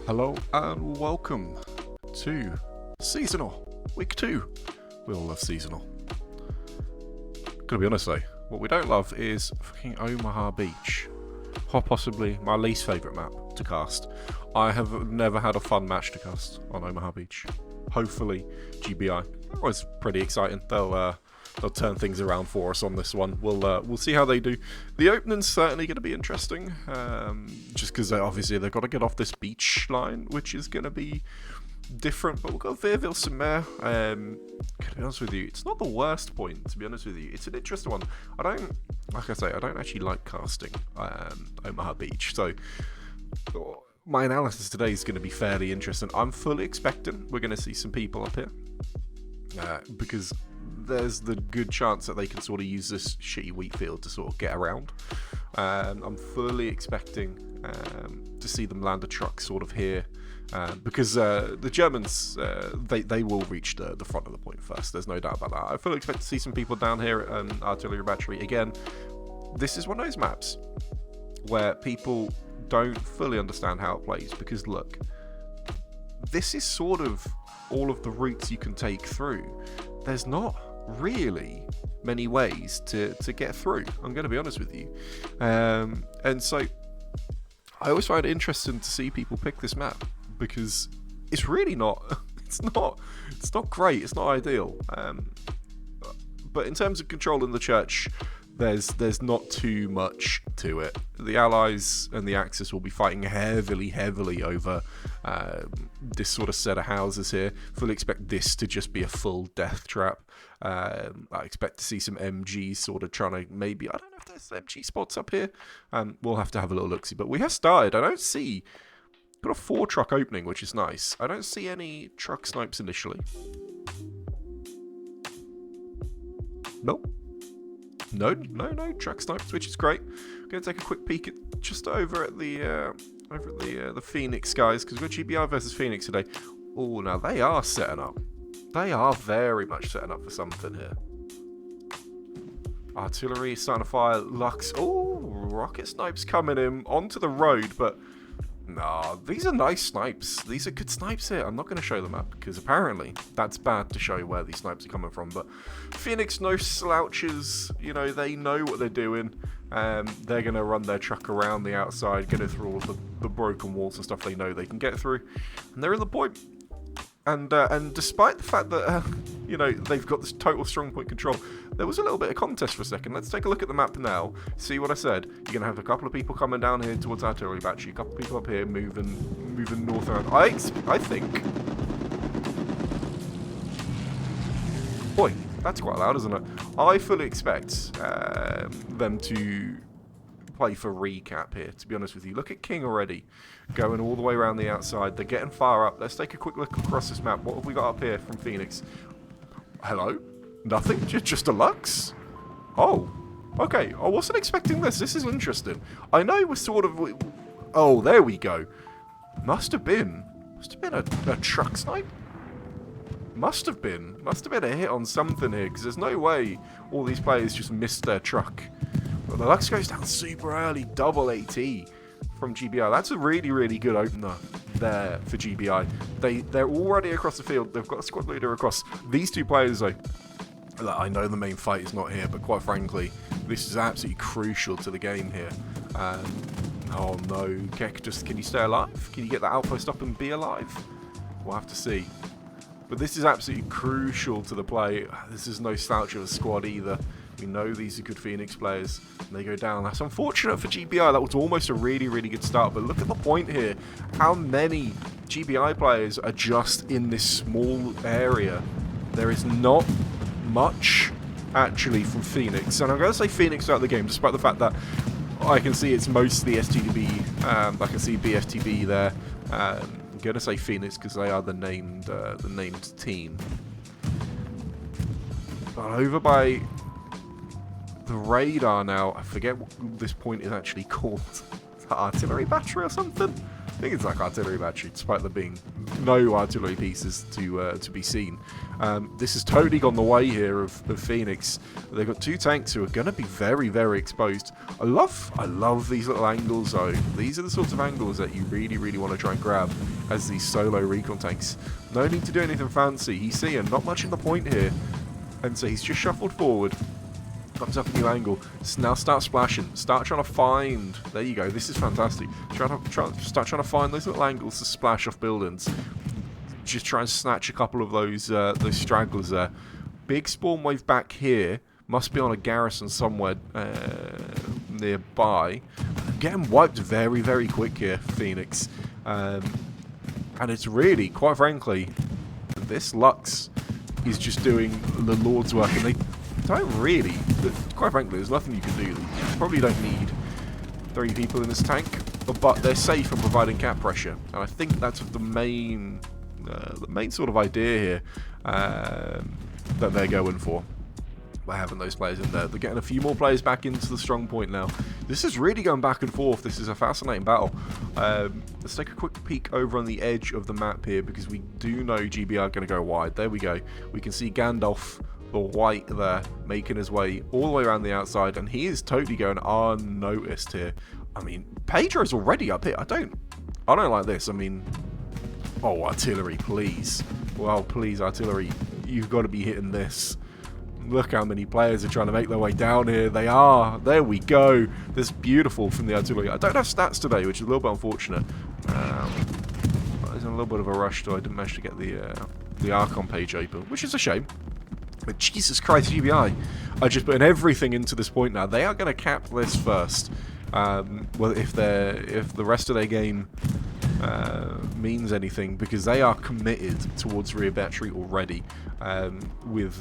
Hello and welcome to Seasonal, Week 2. We all love Seasonal. Gonna be honest though, what we don't love is fucking Omaha Beach. Possibly my least favourite map to cast. I have never had a fun match to cast on Omaha Beach. Hopefully GBI. That was pretty exciting. They'll turn things around for us on this one. We'll see how they do. The opening's certainly going to be interesting, just because obviously they've got to get off this beach line, which is going to be different. But we've got Veerville Mare. To be honest with you, it's not the worst point. To be honest with you, it's an interesting one. I don't actually like casting Omaha Beach, so my analysis today is going to be fairly interesting. I'm fully expecting we're going to see some people up here, because there's the good chance that they can sort of use this shitty wheat field to sort of get around. I'm fully expecting to see them land a truck sort of here, because the Germans, they will reach the front of the point first. There's no doubt about that. I fully expect to see some people down here at Artillery Battery. Again, this is one of those maps where people don't fully understand how it plays, because look, this is sort of all of the routes you can take through. There's not really many ways to get through, I'm going to be honest with you, and so I always find it interesting to see people pick this map, because it's really not it's not great, it's not ideal, but in terms of controlling the church, there's not too much to it. The Allies and the Axis will be fighting heavily over this sort of set of houses here. Fully expect this to just be a full death trap. I expect to see some MGs sort of trying to maybe, I don't know if there's MG spots up here. We'll have to have a little look-see. But we have started. I don't see Got a 4-truck opening, which is nice. I don't see any truck snipes initially. Nope. No truck snipes, which is great. I'm gonna take a quick peek at just over at the Phoenix guys, because we've got GBI versus Phoenix today. Oh, now they are setting up. They are very much setting up for something here. Artillery starting to fire. Lux. Oh, rocket snipes coming in onto the road, but nah, these are nice snipes. These are good snipes here. I'm not going to show them up because apparently that's bad to show you where these snipes are coming from. But Phoenix, no slouches. You know, they know what they're doing. They're going to run their truck around the outside, get it through all the broken walls and stuff they know they can get through. And they're in the point. And despite the fact that, you know, they've got this total strong point control, there was a little bit of contest for a second. Let's take a look at the map now. See what I said? You're going to have a couple of people coming down here towards artillery battery, a couple of people up here moving north around. I think... Boy, that's quite loud, isn't it? I fully expect them to play for recap here, to be honest with you. Look at King already, going all the way around the outside. They're getting far up. Let's take a quick look across this map. What have we got up here from Phoenix? Hello? Nothing? Just a Lux? Oh, okay. I wasn't expecting this. This is interesting. I know we're sort of... Oh, there we go. Must have been a truck snipe? Must have been a hit on something here, because there's no way all these players just missed their truck. But the Lux goes down super early, double AT from GBI. That's a really, really good opener there for GBI. They're already across the field. They've got a squad leader across. These two players, though, I know the main fight is not here, but quite frankly, this is absolutely crucial to the game here. Oh no, Keck, can you stay alive? Can you get that outpost up and be alive? We'll have to see. But this is absolutely crucial to the play. This is no slouch of a squad either. We know these are good Phoenix players, and they go down. That's unfortunate for GBI. That was almost a really, really good start. But look at the point here. How many GBI players are just in this small area? There is not much, actually, from Phoenix. And I'm going to say Phoenix out of the game, despite the fact that I can see it's mostly STB. I can see BFTB there. I'm going to say Phoenix because they are the named team. But over by the radar now, I forget what this point is actually called. Is that artillery battery or something? I think it's like artillery battery, despite there being no artillery pieces to be seen. This has totally gone the way here of Phoenix. They've got two tanks who are going to be very, very exposed. I love these little angles though. These are the sorts of angles that you really, really want to try and grab as these solo recon tanks. No need to do anything fancy. He's seeing not much in the point here, and so he's just shuffled forward. Comes up a new angle. Now start splashing. Start trying to find. There you go. This is fantastic. Start trying to find those little angles to splash off buildings. Just try and snatch a couple of those stragglers there. Big spawn wave back here. Must be on a garrison somewhere nearby. Getting wiped very, very quick here, Phoenix. And it's really, quite frankly, this Lux is just doing the Lord's work, and they don't really, quite frankly, there's nothing you can do. You probably don't need 3 people in this tank, but they're safe and providing cap pressure, and I think that's the main sort of idea here that they're going for by having those players in there. They're getting a few more players back into the strong point now. This is really going back and forth. This is a fascinating battle. Let's take a quick peek over on the edge of the map here, because we do know GBI are going to go wide. There we go. We can see Gandalf, the white there, making his way all the way around the outside, and he is totally going unnoticed here. I mean, Pedro's already up here. I don't like this. I mean, oh, artillery, please. Well, please, artillery, you've got to be hitting this. Look how many players are trying to make their way down here. They are. There we go. This is beautiful from the artillery. I don't have stats today, which is a little bit unfortunate. I was in a little bit of a rush, so I didn't manage to get the Archon page open, which is a shame. But Jesus Christ, GBI are just putting everything into this point now. They are going to cap this first. Well, if the rest of their game means anything, because they are committed towards rear battery already, with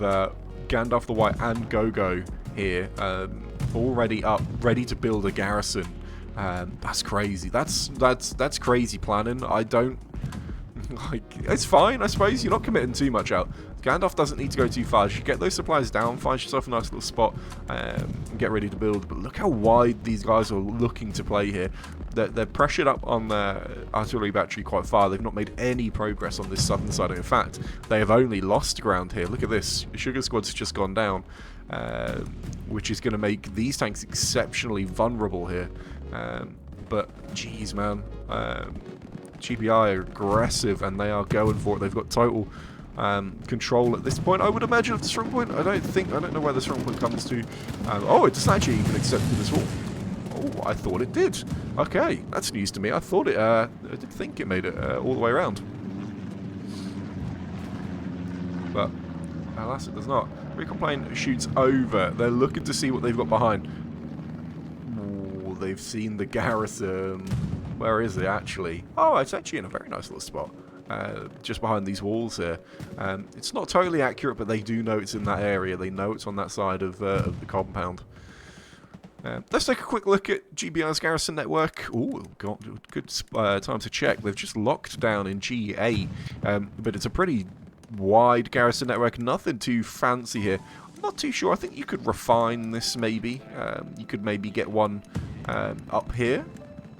Gandalf the White and Gogo here already up, ready to build a garrison That's crazy. That's crazy planning. I don't like. It's fine, I suppose. You're not committing too much out. Gandalf doesn't need to go too far. You get those supplies down, find yourself a nice little spot, and get ready to build. But look how wide these guys are looking to play here. They're pressured up on their artillery battery quite far. They've not made any progress on this southern side. In fact, they have only lost ground here. Look at this. Sugar Squad's just gone down, which is going to make these tanks exceptionally vulnerable here. But, geez, man. GBI are aggressive, and they are going for it. They've got total control at this point. I would imagine of the strong point. I don't know where the strong point comes to. Oh, it doesn't actually even accept this wall. Oh, I thought it did. Okay, that's news to me. I thought it. I did think it made it all the way around, but alas, it does not. Recon plane shoots over. They're looking to see what they've got behind. Ooh, they've seen the garrison. Where is it actually? Oh, it's actually in a very nice little spot. Just behind these walls here. It's not totally accurate, but they do know it's in that area. They know it's on that side of the compound. Let's take a quick look at GBI's garrison network. Ooh, good time to check. They've just locked down in GA, but it's a pretty wide garrison network. Nothing too fancy here. I'm not too sure. I think you could refine this maybe. You could maybe get one up here.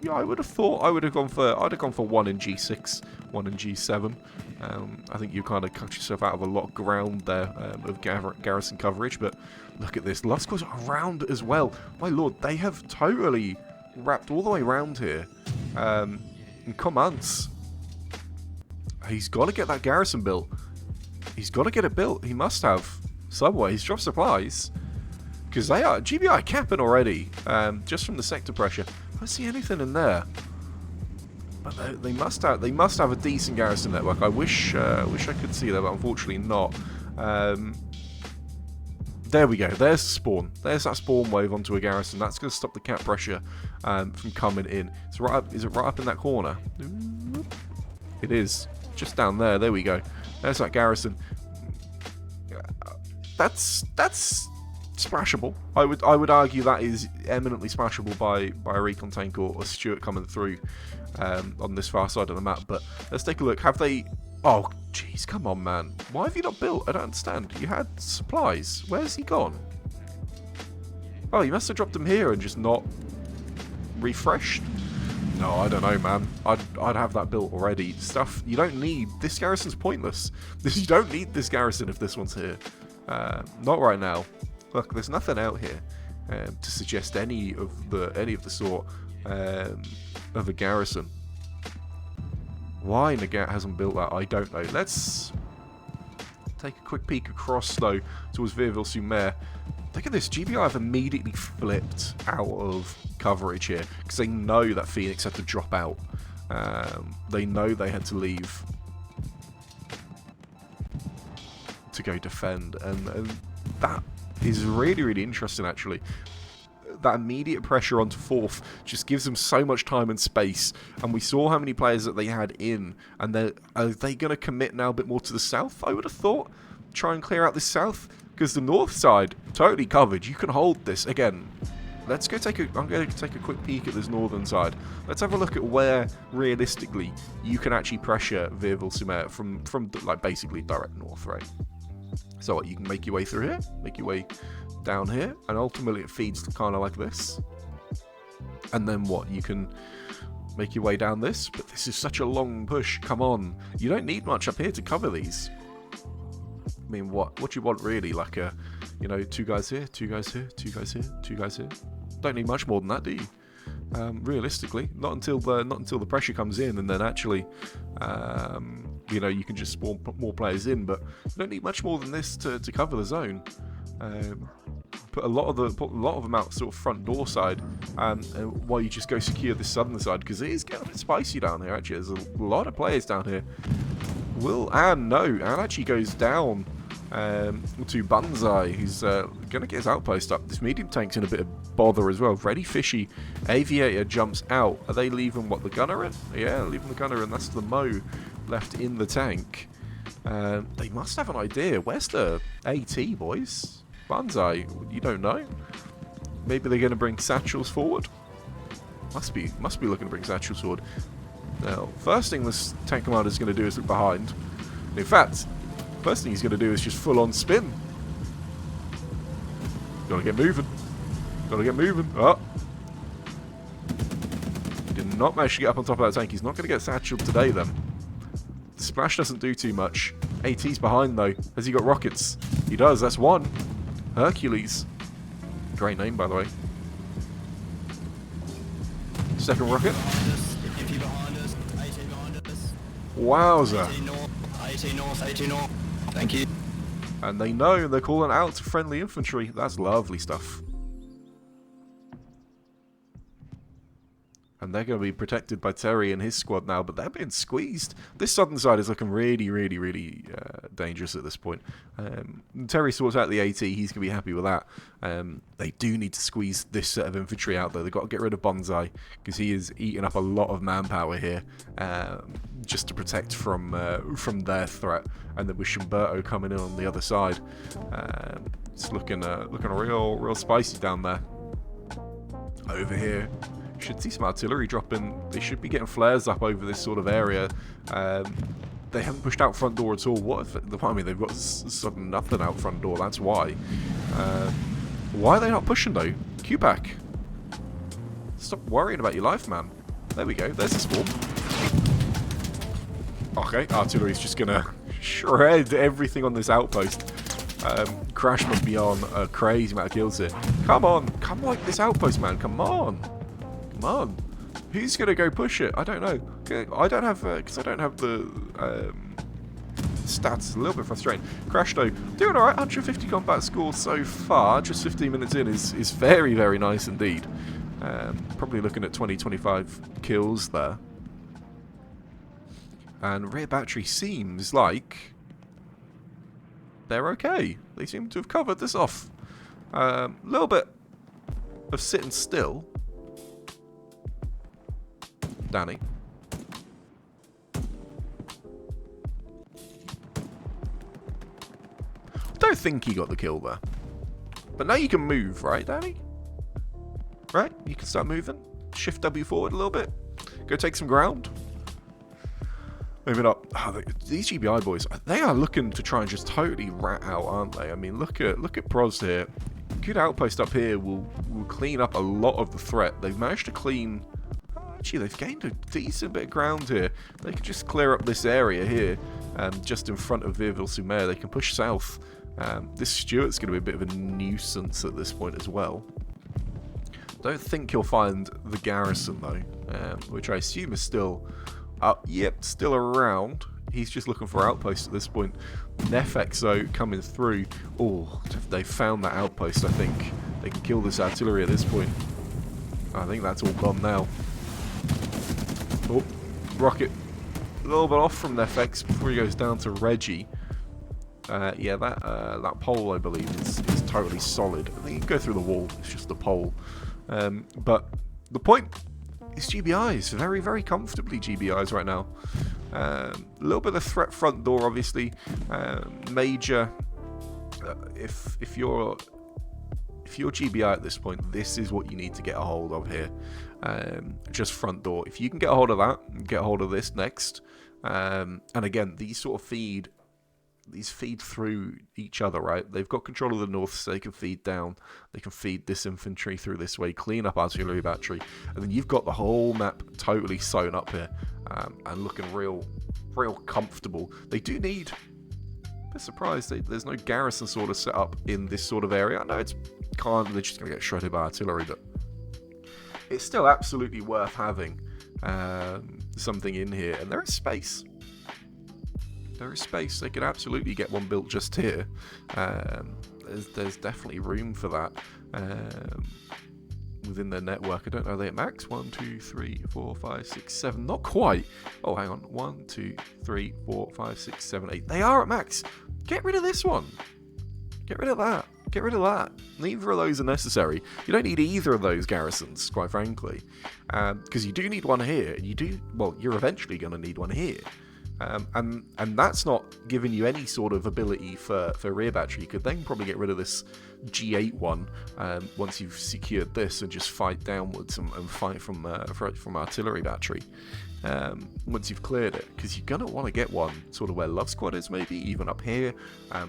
Yeah, I would have thought I'd have gone for one in G6, one in G7. I think you kind of cut yourself out of a lot of ground there of garrison coverage, but look at this. Lust Squad's around as well. My lord, they have totally wrapped all the way around here. And Commands, he's got to get that garrison built. He's got to get it built. He must have. Subway, he's dropped supplies. Because they are GBI capping already, just from the sector pressure. I don't see anything in there, but they must have a decent garrison network. I wish I could see that, but unfortunately not. There we go. There's the spawn. There's that spawn wave onto a garrison. That's going to stop the cap pressure from coming in. It's right up. Is it right up in that corner? It is. Just down there. There we go. There's that garrison. That's splashable. I would argue that is eminently splashable by a recon tank or Stuart coming through on this far side of the map. But let's take a look. Have they? Oh, jeez, come on, man. Why have you not built? I don't understand. You had supplies. Where's he gone? Oh, you must have dropped them here and just not refreshed. No, I don't know, man. I'd have that built already. Stuff you don't need. This garrison's pointless. You don't need this garrison if this one's here. Not right now. Look, there's nothing out here to suggest any of the sort of a garrison. Why Nagat hasn't built that, I don't know. Let's take a quick peek across, though, towards Virville-sur-Mer. Look at this. GBI have immediately flipped out of coverage here because they know that Phoenix had to drop out. They know they had to leave to go defend, and that is really, really interesting, actually. That immediate pressure onto fourth just gives them so much time and space, and we saw how many players that they had in, and are they going to commit now a bit more to the south, I would have thought? Try and clear out the south? Because the north side, totally covered. You can hold this. Again, let's go I'm going to take a quick peek at this northern side. Let's have a look at where, realistically, you can actually pressure Virville-sur-Mer from like, basically direct north, right? So what, you can make your way through here, make your way down here, and ultimately it feeds kind of like this. And then what, you can make your way down this, but this is such a long push. Come on, you don't need much up here to cover these. I mean, what do you want really? Like a, you know, 2 guys here, 2 guys here, 2 guys here, 2 guys here. Don't need much more than that, do you? Realistically, not until the pressure comes in, and then actually, you know, you can just spawn more players in. But you don't need much more than this to cover the zone. Put a lot of them out sort of front door side, while you just go secure the southern side, because it is getting a bit spicy down here. Actually, there's a lot of players down here. And actually goes down to Banzai, who's going to get his outpost up. This medium tank's in a bit of bother as well. Ready Fishy Aviator jumps out. Are they leaving what, the gunner in? Yeah, leaving the gunner in. That's the Mo left in the tank. They must have an idea. Where's the AT, boys? Banzai, you don't know? Maybe they're going to bring satchels forward? Must be looking to bring Satchel Sword. Now, first thing this tank commander is going to do is look behind. In fact, first thing he's going to do is just full-on spin. Gotta get moving. Gotta get moving. Oh! Did not manage to get up on top of that tank. He's not going to get satcheled today, then. The splash doesn't do too much. AT's behind, though. Has he got rockets? He does. That's one. Hercules. Great name, by the way. Second rocket. Wowza. 80 north, 80 north. Thank you. And they know, they're calling out to friendly infantry. That's lovely stuff. And they're going to be protected by Terry and his squad now, but they're being squeezed. This southern side is looking really, really, really dangerous at this point. Terry sorts out the AT, he's going to be happy with that. They do need to squeeze this set of infantry out, though. They've got to get rid of Bonsai, because he is eating up a lot of manpower here, just to protect from their threat. And then with Shimberto coming in on the other side, it's looking real spicy down there. Over here, should see some artillery dropping. They should be getting flares up over this sort of area. They haven't pushed out front door at all. What if, I mean, they've got sudden nothing out front door. That's why. Why are they not pushing though? Q-Pack. Stop worrying about your life, man. There we go. There's a swarm. Okay, artillery's just gonna shred everything on this outpost. Crash must be on a crazy amount of kills here. Come on, come like this outpost, man. Come on. Come on. Who's going to go push it? I don't know. I don't have, because I don't have the stats. It's a little bit frustrating. Crash, though, doing alright. 150 combat score so far. Just 15 minutes in is very, very nice indeed. Probably looking at 20-25 kills there. And rear battery seems like they're okay. They seem to have covered this off. A little bit of sitting still. Danny. I don't think he got the kill there. But now you can move, right, Danny? Right? You can start moving. Shift W forward a little bit. Go take some ground. Moving up. Oh, these GBI boys, they are looking to try and just totally rat out, aren't they? I mean, look at Pros here. Good outpost up here will clean up a lot of the threat. They've managed to clean... Actually, they've gained a decent bit of ground here. They can just clear up this area here, just in front of Vierville-sur-Mer. They can push south. This Stuart's going to be a bit of a nuisance at this point as well. Don't think you'll find the garrison, though, which I assume is still... yep, still around. He's just looking for outposts at this point. Nefex, though, coming through. Oh, they found that outpost, I think. They can kill this artillery at this point. I think that's all gone now. Oh, rocket. A little bit off from Nefex before he goes down to Reggie. Yeah, that pole, I believe, is totally solid. I think you can go through the wall. It's just a pole. But the point is GBIs. Very, very comfortably GBIs right now. A little bit of threat front door, obviously. Major. If you're GBI at this point, this is what you need to get a hold of here. Just front door. If you can get a hold of that, get a hold of this next. And again, these sort of feed through each other, right? They've got control of the north, so they can feed down. They can feed this infantry through this way, clean up artillery battery, and then you've got the whole map totally sewn up here, and looking real comfortable. They do need... I'm a bit surprised there's no garrison sort of set up in this sort of area. I know it's kind of, they're just going to get shredded by artillery, but it's still absolutely worth having something in here, and there is space. There is space. They could absolutely get one built just here. There's definitely room for that within their network. I don't know, are they at max? 1, 2, 3, 4, 5, 6, 7. Not quite. Oh, hang on. 1, 2, 3, 4, 5, 6, 7, 8. They are at max. Get rid of this one. Get rid of that. Get rid of that. Neither of those are necessary. You don't need either of those garrisons, quite frankly. Because you do need one here. And you do... Well, you're eventually going to need one here. And that's not giving you any sort of ability for rear battery. You could then probably get rid of this G8 one once you've secured this and just fight downwards and fight from artillery battery once you've cleared it, because you're going to want to get one sort of where Love Squad is, maybe even up here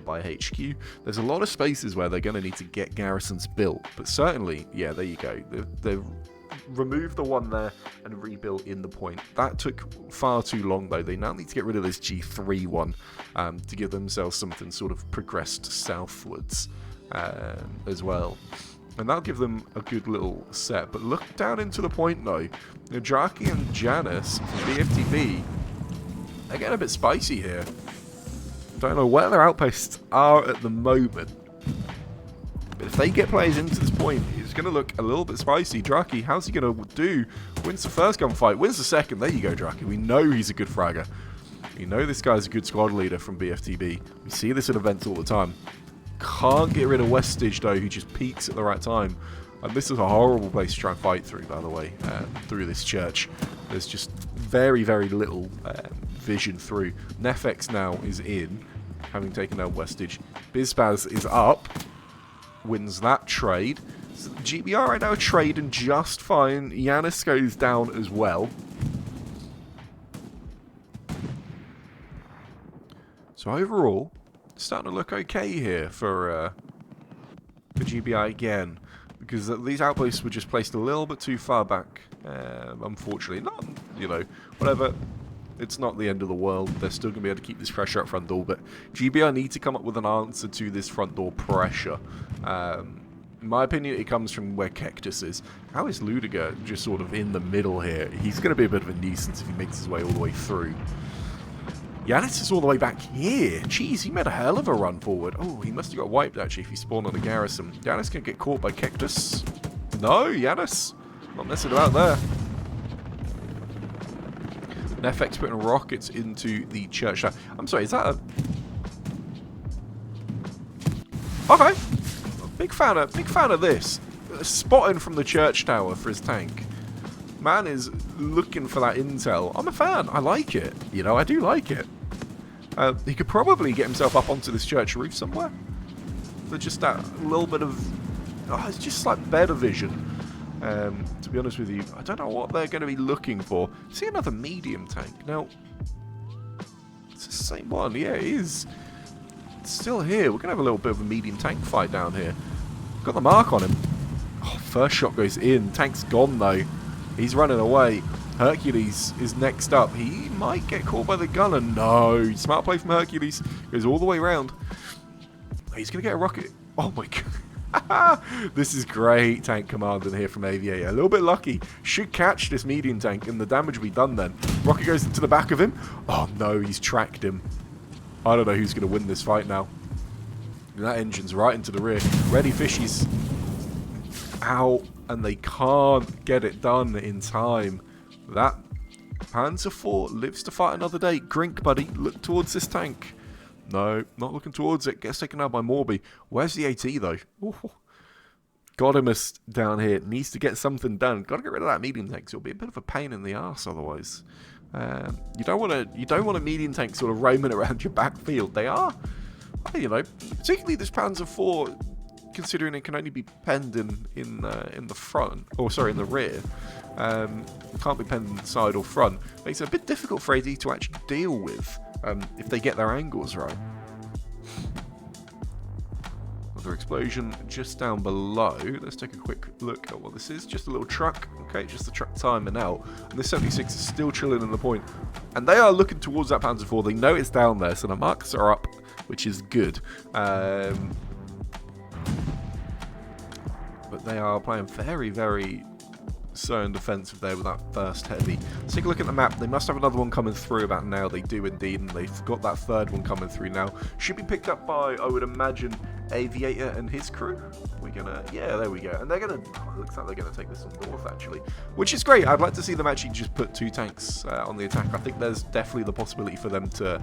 by HQ. There's a lot of spaces where they're going to need to get garrisons built, but certainly, yeah, there you go. They've removed the one there and rebuilt in the point. That took far too long, though. They now need to get rid of this G3 one to give themselves something sort of progressed southwards as well. And that'll give them a good little set. But look down into the point, though. Draki and Janus from BFTB, they're getting a bit spicy here. Don't know where their outposts are at the moment. But if they get players into this point, it's going to look a little bit spicy. Draki, how's he going to do? Wins the first gunfight, wins the second. There you go, Draki. We know he's a good fragger. We know this guy's a good squad leader from BFTB. We see this at events all the time. Can't get rid of Westage, though, who just peaks at the right time. And this is a horrible place to try and fight through, by the way, through this church. There's just very, very little vision through. Nefex now is in, having taken down Westage. Bizbaz is up. Wins that trade. So GBI right now trading just fine. Yanis goes down as well. So overall, starting to look okay here for GBI again, because these outposts were just placed a little bit too far back. Unfortunately, not, you know, whatever. It's not the end of the world. They're still going to be able to keep this pressure up front door, but GBI need to come up with an answer to this front door pressure. In my opinion, it comes from where Cactus is. How is Ludiger just sort of in the middle here? He's going to be a bit of a nuisance if he makes his way all the way through. Yanis is all the way back here. Jeez, he made a hell of a run forward. Oh, he must have got wiped, actually, if he spawned on a garrison. Yanis can get caught by Cactus. No, Yanis. Not messing about there. Nefex putting rockets into the church. I'm sorry, is that a... Okay. Big fan of this. Spotting from the church tower for his tank. Man is looking for that intel. I'm a fan. I like it. You know, I do like it. He could probably get himself up onto this church roof somewhere. But just that little bit of... Oh, it's just like better vision. To be honest with you, I don't know what they're going to be looking for. See another medium tank. Now, it's the same one. Yeah, it is. It's still here. We're going to have a little bit of a medium tank fight down here. Got the mark on him. Oh, first shot goes in. Tank's gone, though. He's running away. Hercules is next up. He might get caught by the gunner. No. Smart play from Hercules. Goes all the way around. He's going to get a rocket. Oh, my God. This is great tank command in here from Aviator. A little bit lucky. Should catch this medium tank and the damage will be done then. Rocket goes into the back of him. Oh no, he's tracked him. I don't know who's going to win this fight now. And that engine's right into the rear. Ready Fishies out, and they can't get it done in time. That Panzer IV lives to fight another day. Grink, buddy, look towards this tank. No, not looking towards it. Gets taken out by Morby. Where's the AT, though? Ooh. Godimus down here needs to get something done. Got to get rid of that medium tank. So it'll be a bit of a pain in the ass otherwise. You don't want a medium tank sort of roaming around your backfield. They are, you know, particularly this Panzer IV, considering it can only be penned in the front, or sorry, in the rear. Can't be penned in the side or front. Makes it a bit difficult for AD to actually deal with. If they get their angles right. Another explosion just down below. Let's take a quick look at what this is. Just a little truck. Okay, just the truck timing out. And this 76 is still chilling in the point. And they are looking towards that Panzer IV. They know it's down there, so the marks are up, which is good. But they are playing very, very certain defensive there with that first heavy. Let's take a look at the map. They must have another one coming through about now. They do indeed, and they've got that third one coming through now. Should be picked up by, I would imagine, Aviator and his crew. We're gonna, yeah, there we go. And they're gonna, looks like they're gonna take this one north actually, which is great. I'd like to see them actually just put 2 tanks on the attack. I think there's definitely the possibility for them to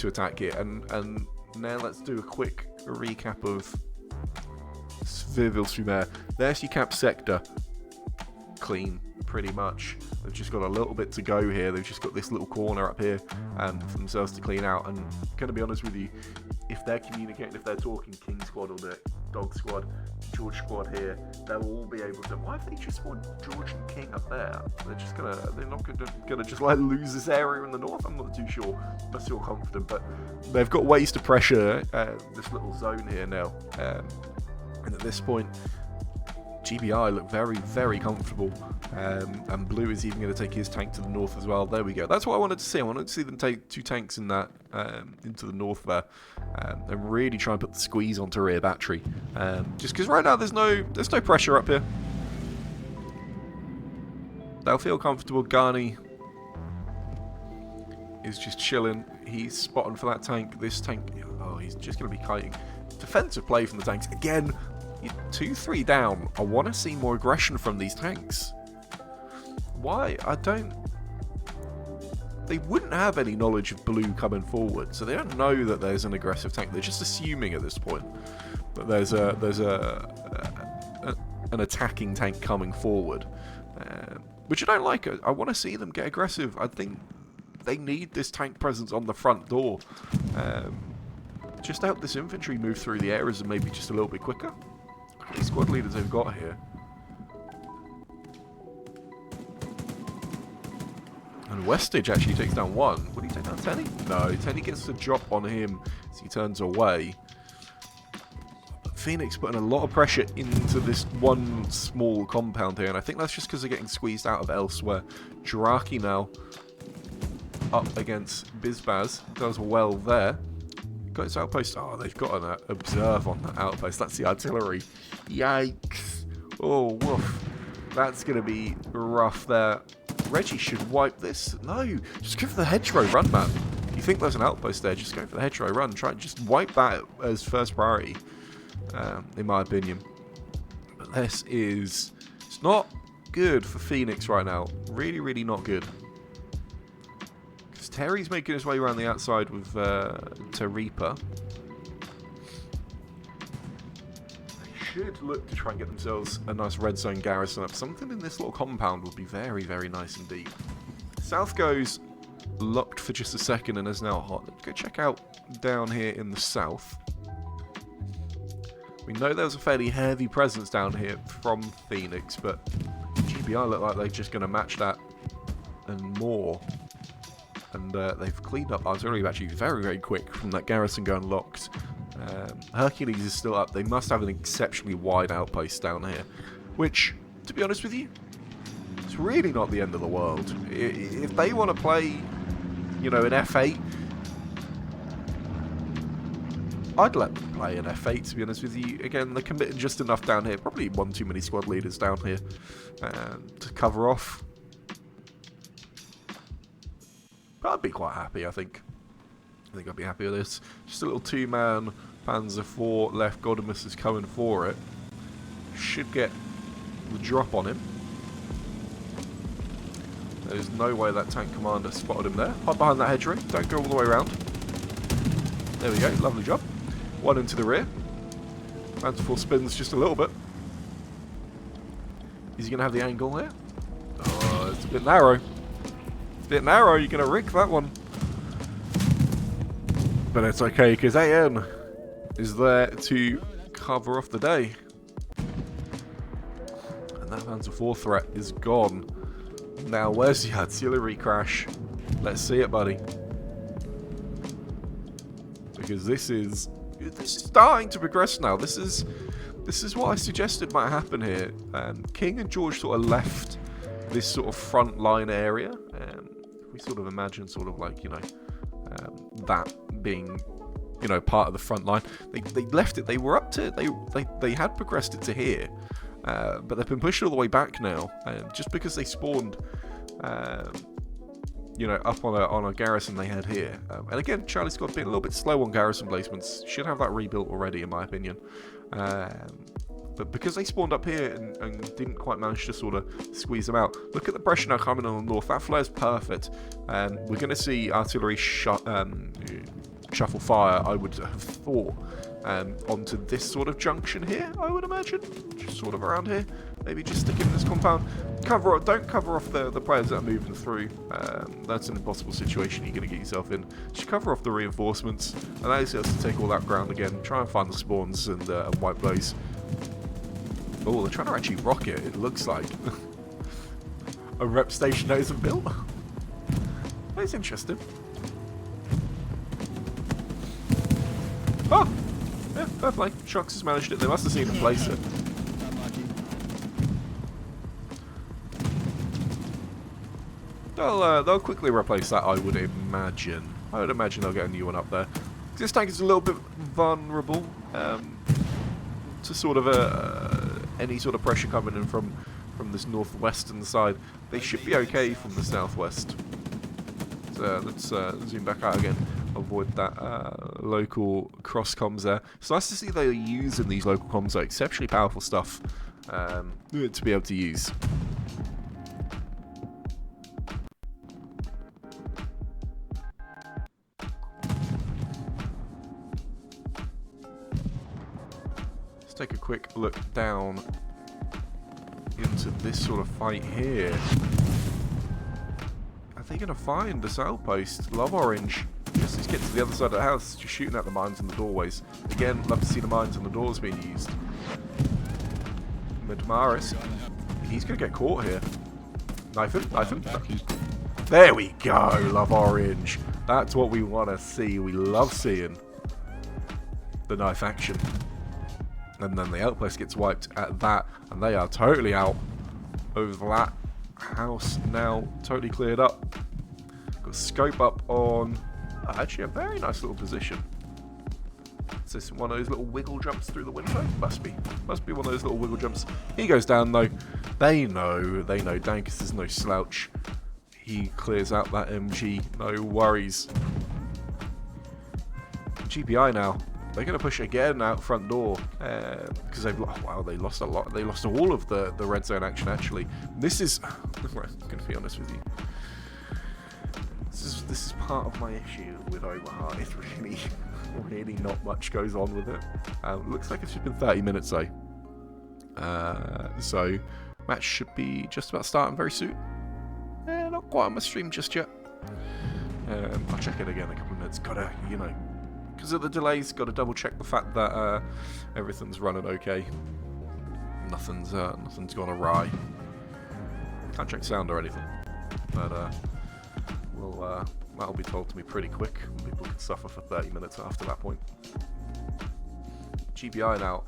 attack here. And now let's do a quick recap of Virville Sumer. There's your cap sector. Clean, pretty much. They've just got a little bit to go here. They've just got this little corner up here for themselves to clean out. And going to be honest with you, if they're communicating, if they're talking King Squad or the Dog Squad, George Squad here, they'll all be able to. Why have they just spawned George and King up there? They're not gonna just like lose this area in the north. I'm not too sure. I feel confident, but they've got ways to pressure this little zone here now. And at this point, GBI look very, very comfortable, and Blue is even going to take his tank to the north as well. There we go. That's what I wanted to see. I wanted to see them take 2 tanks in that into the north there, and really try and put the squeeze onto rear battery. Just because right now there's no pressure up here. They'll feel comfortable. Ghani is just chilling. He's spotting for that tank. This tank, oh, he's just going to be kiting. Defensive play from the tanks again. 2-3 down. I want to see more aggression from these tanks. Why? I don't. They wouldn't have any knowledge of Blue coming forward, so they don't know that there's an aggressive tank. They're just assuming at this point that there's an attacking tank coming forward, which I don't like. I want to see them get aggressive. I think they need this tank presence on the front door. Just to help this infantry move through the areas and maybe just a little bit quicker. These squad leaders they've got here. And Westage actually takes down 1. Would he take down Tenny? No, Tenny gets a drop on him as he turns away. But Phoenix putting a lot of pressure into this one small compound here, and I think that's just because they're getting squeezed out of elsewhere. Draki now up against Bizbaz. Does well there. Got his outpost. Oh, they've got an observe on that outpost. That's the artillery. Yikes. Oh, woof. That's going to be rough there. Reggie should wipe this. No, just go for the hedgerow run, man. You think there's an outpost there, just go for the hedgerow run. Try and just wipe that as first priority, in my opinion. But this is... It's not good for Phoenix right now. Really, really not good. Terry's making his way around the outside with Reaper. They should look to try and get themselves a nice red zone garrison up. Something in this little compound would be very, very nice indeed. South goes locked for just a second and is now hot. Let's go check out down here in the south. We know there was a fairly heavy presence down here from Phoenix, but GBI look like they're just going to match that and more. And they've cleaned up artillery actually very, very quick from that garrison going locked. Hercules is still up. They must have an exceptionally wide outpost down here. Which, to be honest with you, it's really not the end of the world. If they want to play, you know, an F8, I'd let them play an F8, to be honest with you. Again, they're committing just enough down here. Probably one too many squad leaders down here to cover off. But I'd be quite happy, I think. I'd be happy with this. Just a little 2-man Panzer IV left. Godimus is coming for it. Should get the drop on him. There's no way that tank commander spotted him there. Hide behind that hedgerow. Don't go all the way around. There we go. Lovely job. 1 into the rear. Panzer IV spins just a little bit. Is he going to have the angle there? Oh, it's a bit narrow. Bit narrow, you're going to rig that one. But it's okay, because AN is there to cover off the day. And that Panzer IV threat is gone. Now, where's the artillery crash? Let's see it, buddy. Because this is starting to progress now. This is what I suggested might happen here. King and George sort of left this sort of front line area. We sort of imagine sort of like, you know, that being, you know, part of the front line. They left it. They were up to, they had progressed it to here. But they've been pushed all the way back now. Just because they spawned, you know, up on a garrison they had here. And again, Charlie's got been a little bit slow on garrison placements. Should have that rebuilt already, in my opinion. But because they spawned up here and didn't quite manage to sort of squeeze them out, look at the pressure now coming on the north. That flare's perfect. We're going to see artillery shuffle fire, I would have thought, onto this sort of junction here, I would imagine. Just sort of around here. Maybe just stick in this compound. Don't cover off the players that are moving through. That's an impossible situation you're going to get yourself in. Just cover off the reinforcements. And that is us to take all that ground again. Try and find the spawns and wipe those. Oh, they're trying to actually rock it, it looks like. A rep station that isn't built. That's interesting. Oh! Yeah, fair play. Shox has managed it. They must have seen him place it. They'll quickly replace that, I would imagine. I would imagine they'll get a new one up there. This tank is a little bit vulnerable to sort of any sort of pressure coming in from this northwestern side. They should be okay from the southwest. So let's zoom back out again. Avoid that local cross comms there. It's nice to see they're using these local comms. They're exceptionally powerful stuff to be able to use. Let's take a quick look down into this sort of fight here. Are they going to find this outpost? Love Orange. Just to get to the other side of the house, just shooting at the mines and the doorways. Again, love to see the mines and the doors being used. Midmaris, he's going to get caught here. Knife him, knife him. There we go, Love Orange. That's what we want to see. We love seeing the knife action. And then the outpost gets wiped at that, and they are totally out over that house now, totally cleared up. Got scope up on actually a very nice little position. Is this one of those little wiggle jumps through the window? Must be one of those little wiggle jumps. He goes down though. They know Dankus is no slouch. He clears out that MG, no worries. GBI now. They're going to push again out front door because they lost a lot. They lost all of the red zone action actually. This is, I'm going to be honest with you. This is part of my issue with Omaha. It's really not much goes on with it. Looks like it's just been 30 minutes though. So match should be just about starting very soon. Not quite on my stream just yet. I'll check it again in a couple of minutes. Gotta, because of the delays, got to double check the fact that everything's running okay. Nothing's gone awry. Can't check sound or anything, but that'll be told to me pretty quick. People can suffer for 30 minutes after that point. GBI now,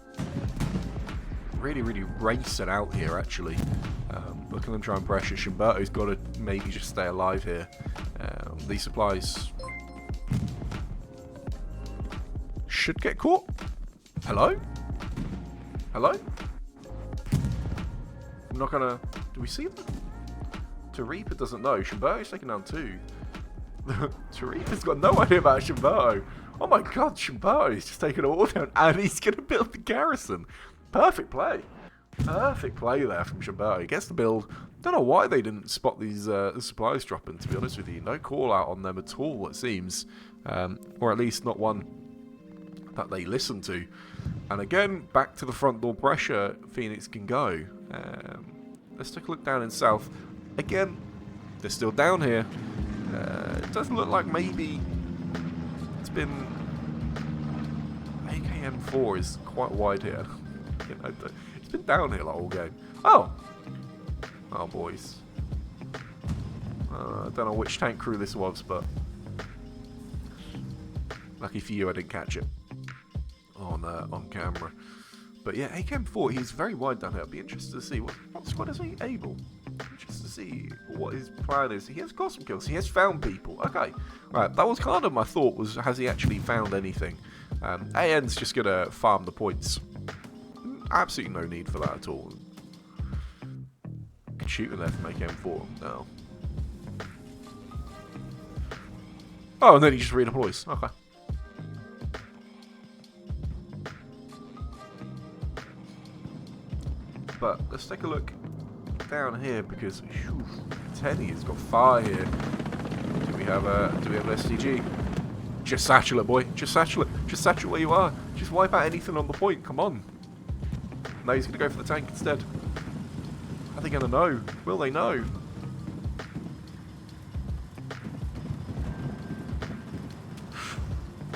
really racing out here actually. Look at them try and pressure. Shimberto's got to maybe just stay alive here. These supplies should get caught. Hello? Hello? I'm not gonna... Do we see them? Taripa doesn't know. Shimberto's taken down 2. Taripa's got no idea about Shimberto. Oh my god, Shimberto's just taken them all down and he's gonna build the garrison. Perfect play. Perfect play there from Shimberto. He gets the build. Don't know why they didn't spot these supplies dropping, to be honest with you. No call out on them at all, it seems. Or at least not one that they listen to. And again, back to the front door pressure Phoenix can go. Let's take a look down in south. Again, they're still down here. It doesn't look like maybe it's been... AKM4 is quite wide here. It's been down here the whole game. Oh! Oh, boys. I don't know which tank crew this was, but... lucky for you I didn't catch it on camera. But yeah, AKM4, he's very wide down here. I'd be interested to see what squad is he able. Interested to see what his plan is. He has got some kills. He has found people. Okay, right. That was kind of my thought. Was has he actually found anything? AN's just gonna farm the points. Absolutely no need for that at all. Good shooting there from AKM4. No. Oh, and then he just redeploys. Okay. But let's take a look down here because Tenny has got fire here. Do we have STG? Just satchel it, boy. Just satchel it. Just satchel where you are. Just wipe out anything on the point. Come on. No, he's going to go for the tank instead. Are they going to know? Will they know?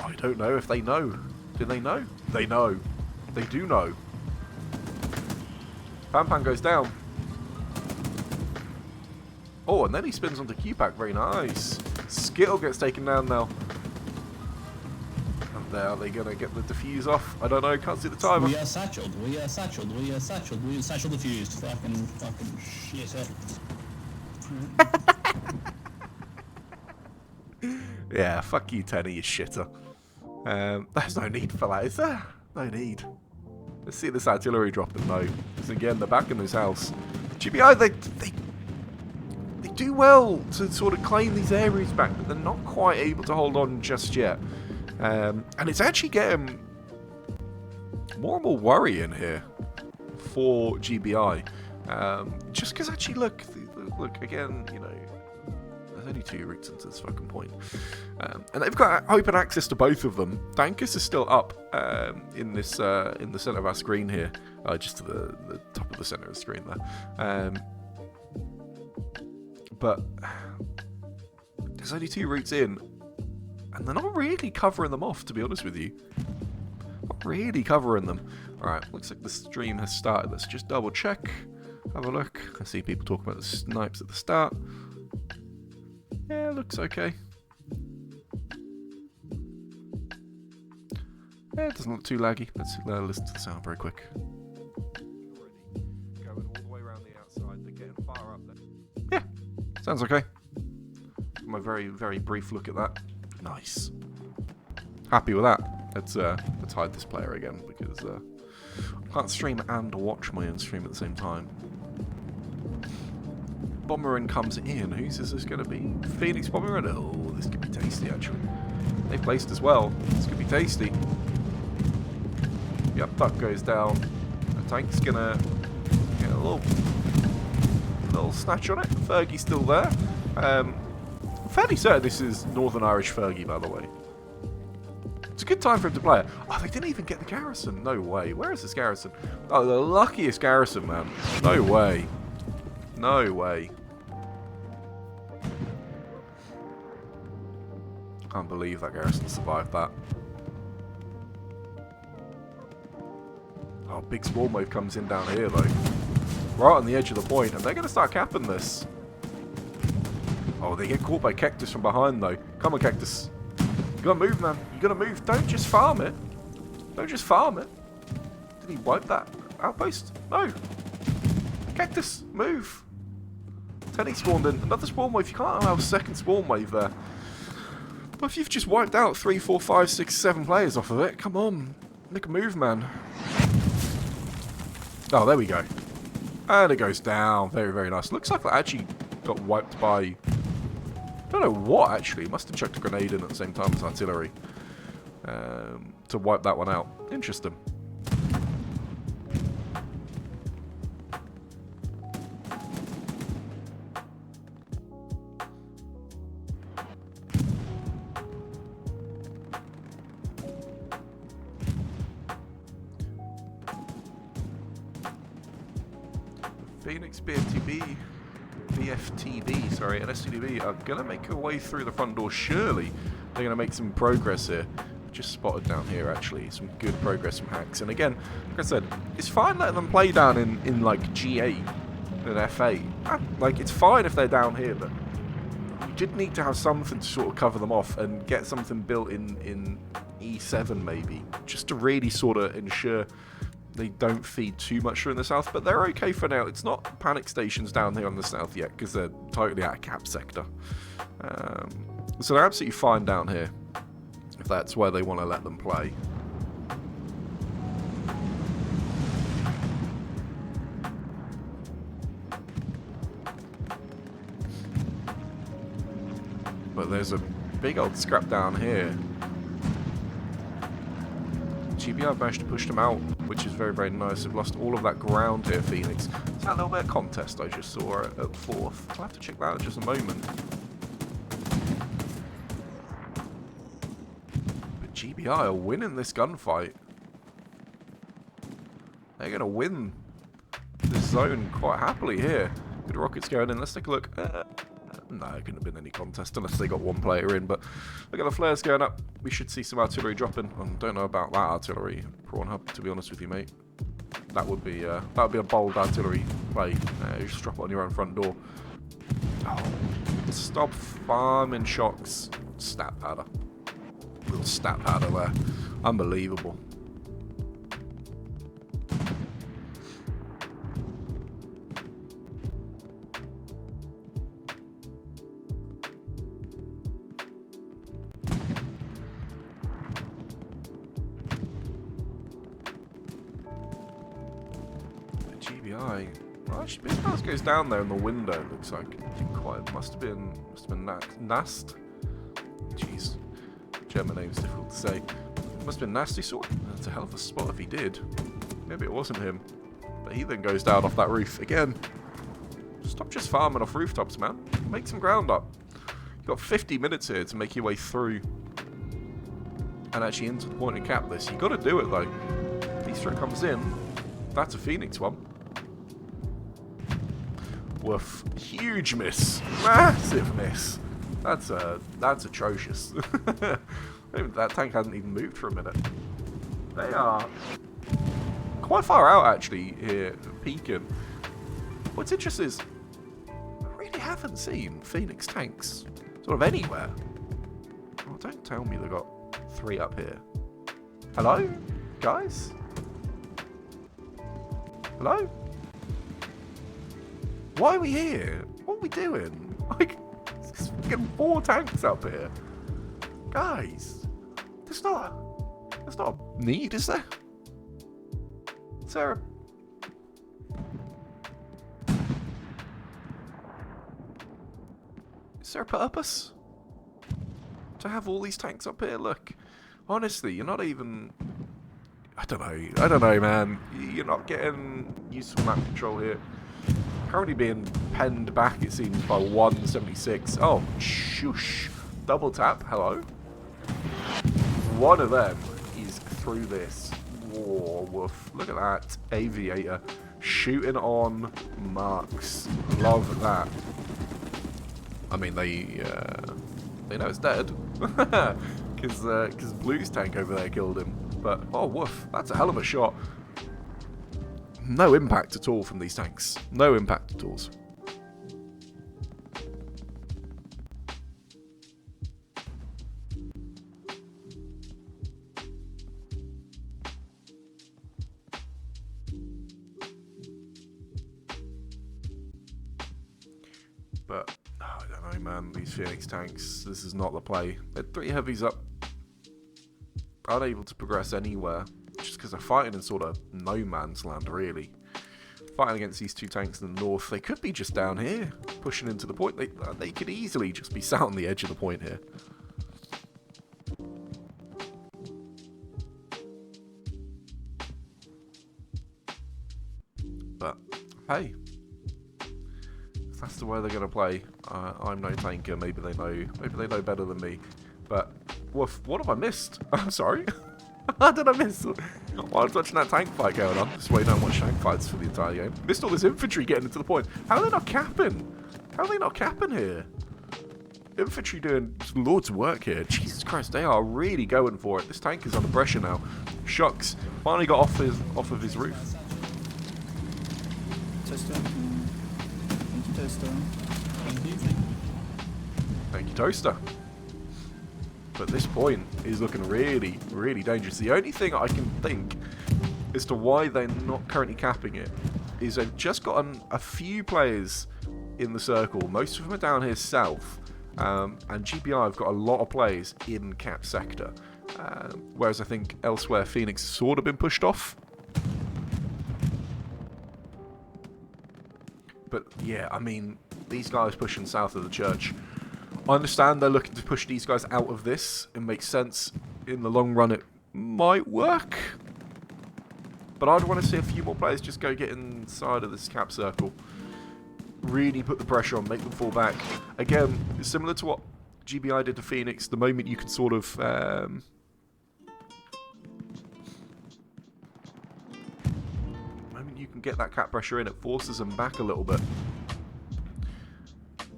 I don't know if they know. Do they know? They know. They do know. Pan goes down. Oh, and then he spins onto Q-Pack. Very nice. Skittle gets taken down now. And there, are they going to get the defuse off? I don't know. Can't see the timer. We are satcheled. We are satcheled. We are satcheled. We are satchel defused. Fucking shit it. Yeah, fuck you, Tenny, you shitter. There's no need for that, is there? No need. Let's see this artillery dropping though. Because again, they're back in this house. GBI, they do well to sort of claim these areas back, but they're not quite able to hold on just yet. And it's actually getting more and more worrying here for GBI. Just because actually, look again, you know, there's only 2 routes into this fucking point. And they've got open access to both of them. Dankus is still up in the center of our screen here, just to the top of the center of the screen there. But there's only 2 routes in, and they're not really covering them off, to be honest with you. Not really covering them. Alright, looks like the stream has started. Let's just double check. Have a look. I see people talking about the snipes at the start. Yeah, looks okay. Yeah, it doesn't look too laggy. Let's listen to the sound very quick. Going all the way around the outside. They're getting far up there. Yeah, sounds okay. My very, very brief look at that. Nice. Happy with that. Let's hide this player again because I can't stream and watch my own stream at the same time. Bomberin comes in. Whose is this going to be? Phoenix Bomberin. Oh, this could be tasty actually. They placed as well. This could be tasty. Yep, Duck goes down. The tank's gonna get a little snatch on it. Fergie's still there. I'm fairly certain this is Northern Irish Fergie, by the way. It's a good time for him to play it. Oh, they didn't even get the garrison. No way. Where is this garrison? Oh, the luckiest garrison, man. No way. No way. Can't believe that garrison survived that. Oh, big swarm wave comes in down here, though. Right on the edge of the point, and they're going to start capping this. Oh, they get caught by Cactus from behind, though. Come on, Cactus. You gotta move, man. You gotta move. Don't just farm it. Don't just farm it. Did he wipe that outpost? No. Cactus, move. Tenny spawned in. Another spawn wave. You can't allow a second spawn wave there. But if you've just wiped out 3, 4, 5, 6, 7 players off of it, come on. Make a move, man. Oh, there we go. And it goes down. Very, very nice. Looks like that actually got wiped by... I don't know what, actually. Must have chucked a grenade in at the same time as artillery. To wipe that one out. Interesting. Phoenix, BFTB, sorry, and STDB are going to make their way through the front door. Surely they're going to make some progress here. Just spotted down here, actually. Some good progress from Hacks. And again, like I said, it's fine letting them play down in like, G8 and F8. Like, it's fine if they're down here, but you did need to have something to sort of cover them off and get something built in E7, maybe. Just to really sort of ensure they don't feed too much through in the south, but they're okay for now. It's not panic stations down here on the south yet because they're totally out of cap sector. So they're absolutely fine down here if that's where they want to let them play. But there's a big old scrap down here. GBI managed to push them out, which is very, very nice. They've lost all of that ground here, Phoenix. It's that little bit of contest I just saw at 4th. I'll have to check that out in just a moment. GBI are winning this gunfight. They're going to win this zone quite happily here. Good rockets going in. Let's take a look. No, it couldn't have been any contest unless they got one player in. But look at the flares going up. We should see some artillery dropping. I don't know about that artillery, Prawn Hub, to be honest with you, mate. That would be a bold artillery play. You just drop it on your own front door. Oh, stop farming shocks. Stat powder. Little stat powder there. Unbelievable. GBI. Well, actually, this house goes down there in the window. It looks like. I think quite must have been Nast. Jeez, German name's difficult to say. Must have been Nasty Sword. That's a hell of a spot if he did. Maybe it wasn't him, but he then goes down off that roof again. Stop just farming off rooftops, man. Make some ground up. You've got 50 minutes here to make your way through and actually into the point and cap this. You got to do it though. Easter comes in. That's a Phoenix one. Woof. Huge miss. Massive miss. That's atrocious. That tank hasn't even moved for a minute. They are quite far out actually here, peeking. What's interesting is I really haven't seen Phoenix tanks sort of anywhere. Oh, don't tell me they've got 3 up here. Hello, guys? Hello? Why are we here? What are we doing? Like, there's fucking 4 tanks up here. Guys, there's not a need, is there? Is there a purpose to have all these tanks up here? Look, honestly, you're not even... I don't know, man. You're not getting useful map control here. Currently being penned back, it seems, by 176. Oh, shush. Double tap. Hello. One of them is through this. Whoa, woof. Look at that. Aviator. Shooting on marks. Love that. I mean, they know it's dead. Because Blue's tank over there killed him. But, oh, woof. That's a hell of a shot. No impact at all from these tanks. No impact at all. But, I don't know, man. These Phoenix tanks, this is not the play. They're 3 heavies up. Unable to progress anywhere. Just because they're fighting in sort of no man's land, really. Fighting against these 2 tanks in the north. They could be just down here, pushing into the point. They could easily just be sat on the edge of the point here. But, hey. If that's the way they're going to play, I'm no tanker. Maybe they know better than me. But, what have I missed? I'm sorry. How did I miss? While I was watching that tank fight going on, just waiting on watch tank fights for the entire game. Missed all this infantry getting into the point. How are they not capping? How are they not capping here? Infantry doing loads of work here. Jesus Christ, they are really going for it. This tank is under pressure now. Shucks finally got off of his roof. Toaster. Thank you, Toaster. Thank you, Toaster. But this point is looking really, really dangerous. The only thing I can think as to why they're not currently capping it is they've just gotten a few players in the circle. Most of them are down here south. And GBI have got a lot of players in cap sector. Whereas I think elsewhere Phoenix has sort of been pushed off. But yeah, I mean, these guys pushing south of the church. I understand they're looking to push these guys out of this. It makes sense. In the long run, it might work. But I'd want to see a few more players just go get inside of this cap circle. Really put the pressure on, make them fall back. Again, similar to what GBI did to Phoenix, the moment you can sort of moment you can get that cap pressure in, it forces them back a little bit.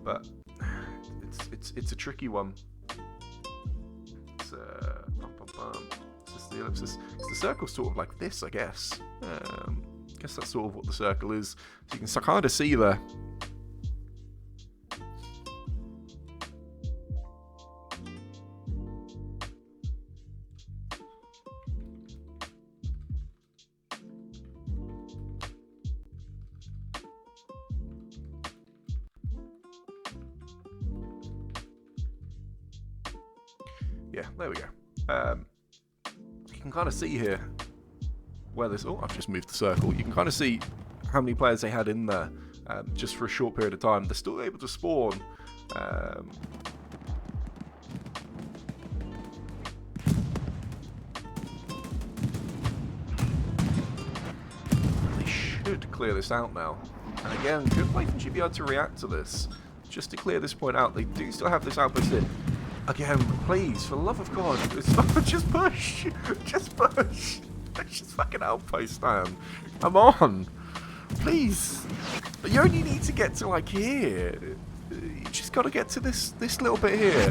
But it's a tricky one. It's just the ellipsis. The circle's sort of like this, I guess. I guess that's sort of what the circle is. So you can kind of see there. Yeah, there we go. You can kind of see here where this... Oh, I've just moved the circle. You can kind of see how many players they had in there just for a short period of time. They're still able to spawn. They should clear this out now. And again, good way from GBI to react to this. Just to clear this point out, they do still have this outpost in. Again, please, for the love of God, it's not, just push! Just push! Just fucking outpost, man. Come on! Please! But you only need to get to, like, here. You just gotta get to this little bit here.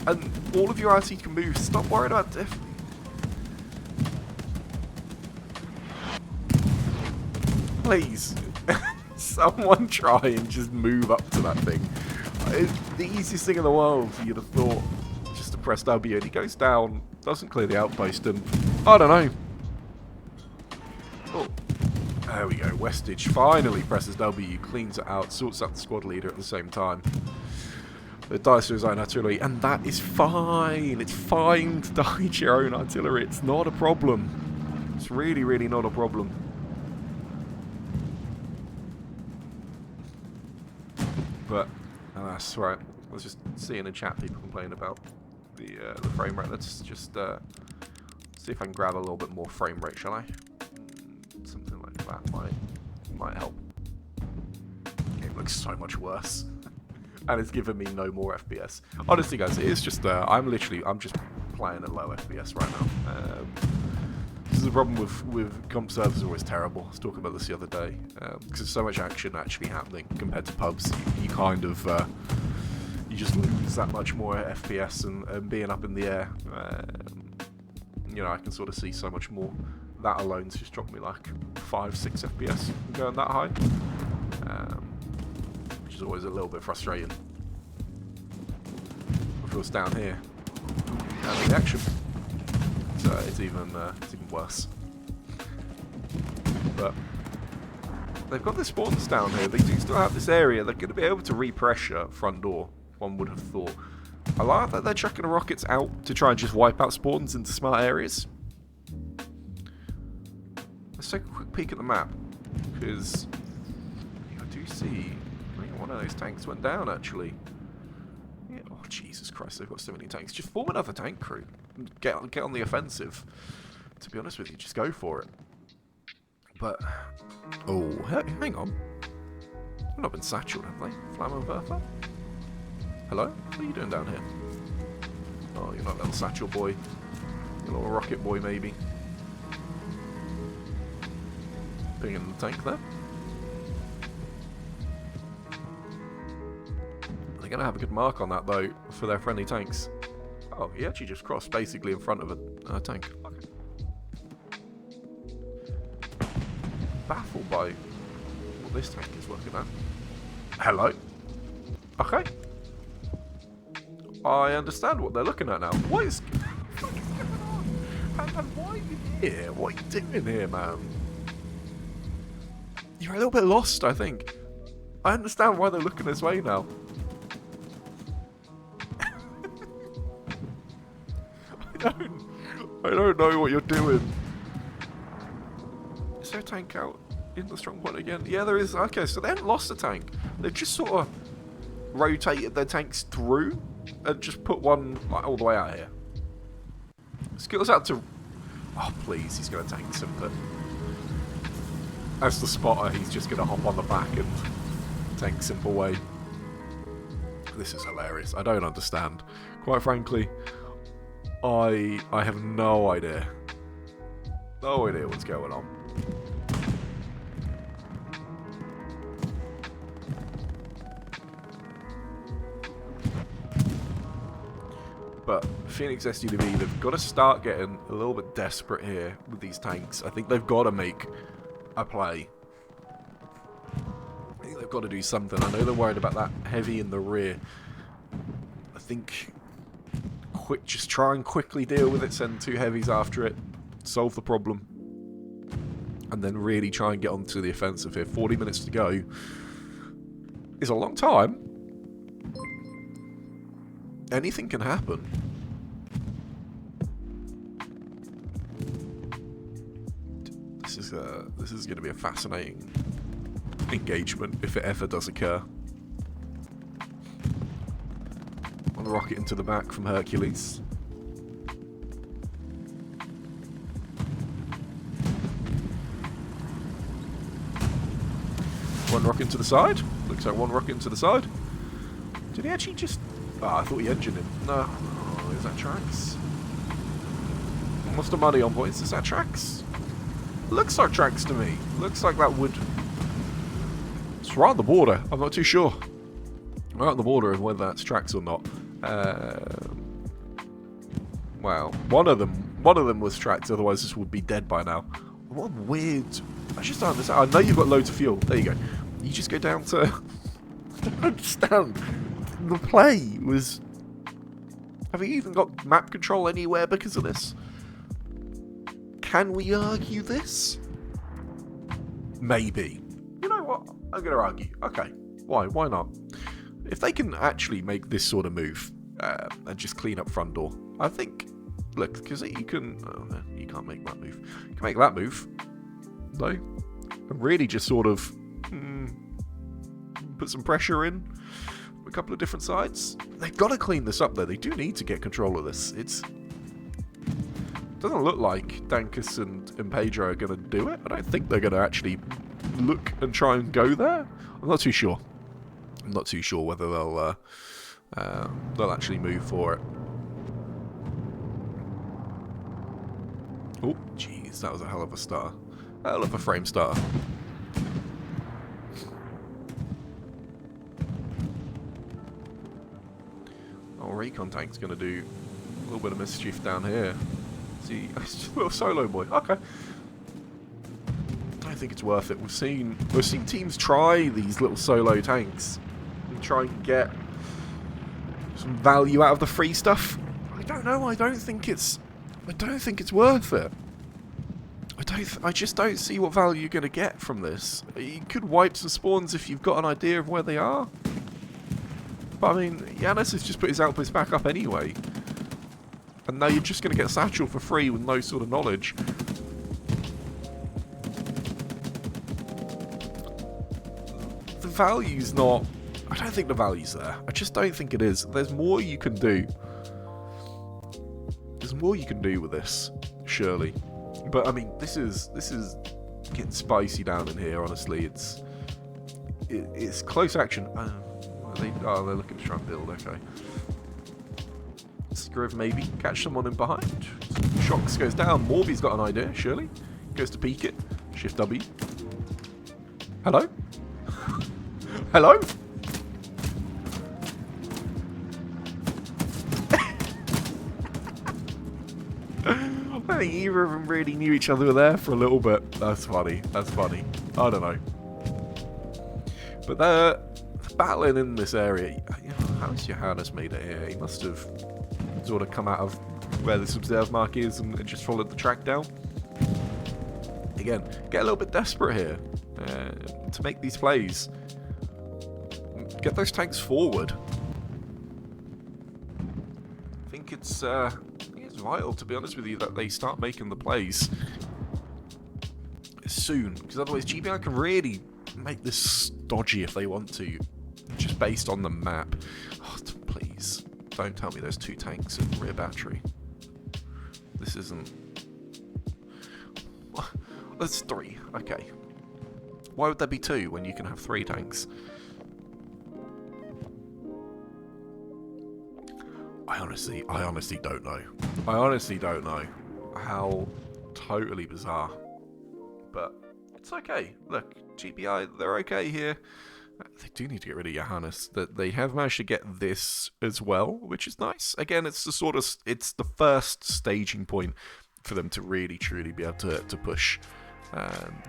And all of your RC can move. Stop worrying about diff. Please. Someone try and just move up to that thing. It's the easiest thing in the world, you'd have thought, just to press W, and he goes down, doesn't clear the outpost, and I don't know. Oh, there we go. Westage finally presses W, cleans it out, sorts out the squad leader at the same time. It dies to his own artillery, and that is fine. It's fine to die to your own artillery. It's not a problem. It's really, really not a problem. But that's right. I was just seeing in chat people complain about the frame rate. Let's just see if I can grab a little bit more frame rate, shall I? Something like that might help. It looks so much worse, and it's giving me no more FPS. Honestly, guys, it is just I'm just playing at low FPS right now. This is the problem with comp servers are always terrible. I was talking about this the other day because there's so much action actually happening compared to pubs. You kind of you just lose that much more FPS and being up in the air. You know, I can sort of see so much more. That alone's just dropped me like 5-6 FPS going that high, which is always a little bit frustrating. If it was down here, down the action. So it's even worse. But they've got the spawns down here. They do still have this area. They're going to be able to repressure front door, one would have thought. I like that they're chucking the rockets out to try and just wipe out spawns into smart areas. Let's take a quick peek at the map, because I do see one of those tanks went down actually. Yeah, oh Jesus Christ, they've got so many tanks. Just form another tank crew. Get on the offensive. To be honest with you, just go for it. But oh, hang on. They've not been satchelled, have they? Flammenwerfer? Hello? What are you doing down here? Oh, you're not a little satchel boy. You're a little rocket boy, maybe. Pinging the tank there. They're going to have a good mark on that, though, for their friendly tanks. Oh, he actually just crossed basically in front of a tank. Okay. Baffled by what this tank is working at. Hello? Okay. I understand what they're looking at now. What is going on? And why are you here? What are you doing here, man? You're a little bit lost, I think. I understand why they're looking this way now. I don't know what you're doing. Is there a tank out in the strong point again? Yeah, there is. Okay, so they haven't lost a tank. They've just sort of rotated their tanks through and just put one like all the way out here. Skills out to... Oh, please, he's going to tank Simper. As the spotter, he's just going to hop on the back and tank Simper away. This is hilarious. I don't understand. Quite frankly, I have no idea. No idea what's going on. but Phoenix SUV, they've got to start getting a little bit desperate here with these tanks. I think they've got to make a play. I think they've got to do something. I know they're worried about that heavy in the rear. I think just try and quickly deal with it, send 2 heavies after it, solve the problem, and then really try and get onto the offensive here. 40 minutes to go is a long time. Anything can happen. This is going to be a fascinating engagement if it ever does occur. One rocket into the back from Hercules. One rocket into the side. Looks like one rocket into the side. Did he actually just... Oh, I thought he engined him. No. Oh, is that tracks? What's the money on, boys? Is that tracks? Looks like tracks to me. Looks like that would... It's right on the border. I'm not too sure. Right on the border of whether that's tracks or not. Well, one of them was tracks. Otherwise, this would be dead by now. What weird... I just don't understand. I know you've got loads of fuel. There you go. You just go down to... I don't understand. The play was... Have you even got map control anywhere because of this? Can we argue this? Maybe. You know what? I'm going to argue. Okay. Why? Why not? If they can actually make this sort of move and just clean up front door, I think... Look, because you can... Oh, no, you can't make that move. You can make that move. No. And really just sort of... put some pressure in. A couple of different sides. They've got to clean this up, though. They do need to get control of this. It doesn't look like Dankus and Pedro are going to do it. I don't think they're going to actually look and try and go there. I'm not too sure. I'm not too sure whether they'll actually move for it. Oh, jeez, that was a hell of a start. Hell of a frame starter. Oh, recon tank's going to do a little bit of mischief down here. See, it's a little solo boy. Okay. I don't think it's worth it. We've seen teams try these little solo tanks and try and get some value out of the free stuff. I don't know. I don't think it's worth it. I just don't see what value you're going to get from this. You could wipe some spawns if you've got an idea of where they are. But I mean, Yanis has just put his outputs back up anyway. And now you're just going to get Satchel for free with no sort of knowledge. The value's not... I don't think the value's there. I just don't think it is. There's more you can do. There's more you can do with this, surely. But I mean, this is getting spicy down in here. Honestly, it's close action. They're looking to try and build. Okay. Scriv maybe catch someone in behind. Shocks goes down. Morby's got an idea. Surely goes to peek it. Shift W. Hello. Hello. I think either of them really knew each other there for a little bit. That's funny. That's funny. I don't know. But they're battling in this area. You know, how's Johannes made it here? He must have sort of come out of where this observe mark is and just followed the track down. Again, get a little bit desperate here to make these plays. Get those tanks forward. I think it's vital, to be honest with you, that they start making the plays soon, because otherwise GBI can really make this dodgy if they want to, just based on the map. Oh, please, don't tell me there's 2 tanks and rear battery. This isn't... There's 3, okay. Why would there be 2 when you can have 3 tanks? I honestly don't know. I honestly don't know. How totally bizarre. But it's okay. Look, GBI, they're okay here. They do need to get rid of Johannes. That they have managed to get this as well, which is nice. Again, it's it's the first staging point for them to really truly be able to push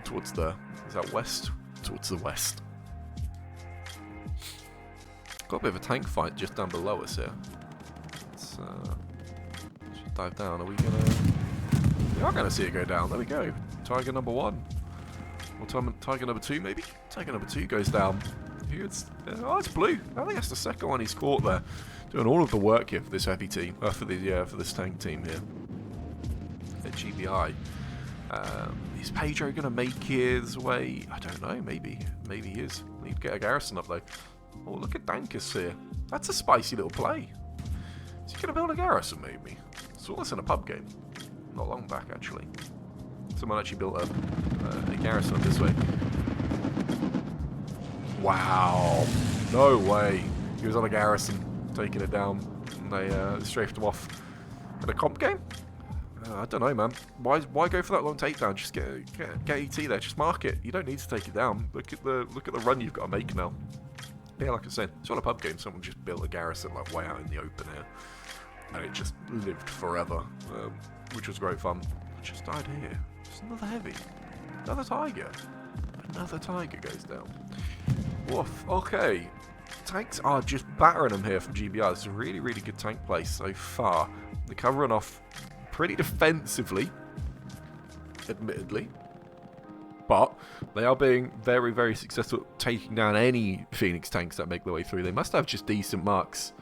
towards is that west? Towards the west. Got a bit of a tank fight just down below us here. Let's dive down. Are we gonna? We are gonna see it go down. There we go. Tiger number 1. Or Tiger number 2 maybe? Tiger number 2 goes down. It's blue. I think that's the second one he's caught there. Doing all of the work here for this heavy team. For this tank team here. At GBI. Is Pedro going to make his way? I don't know. Maybe he is. Need to get a garrison up though. Oh, look at Dankus here. That's a spicy little play. Is he going to build a garrison maybe? Saw this in a pub game. Not long back actually. Someone actually built a garrison up this way. Wow. No way. He was on a garrison, taking it down. And they strafed him off in a comp game? I don't know, man. Why go for that long takedown? Just get ET there. Just mark it. You don't need to take it down. Look at the run you've got to make now. Yeah, like I said, it's on a pub game. Someone just built a garrison like way out in the open here, and it just lived forever, which was great fun. Just died here. Just another heavy. Another tiger. Another tiger goes down. Woof. Okay. Tanks are just battering them here from GBI. It's a really, really good tank play so far. They're covering off pretty defensively, admittedly. But they are being very, very successful at taking down any Phoenix tanks that make their way through. They must have just decent marks.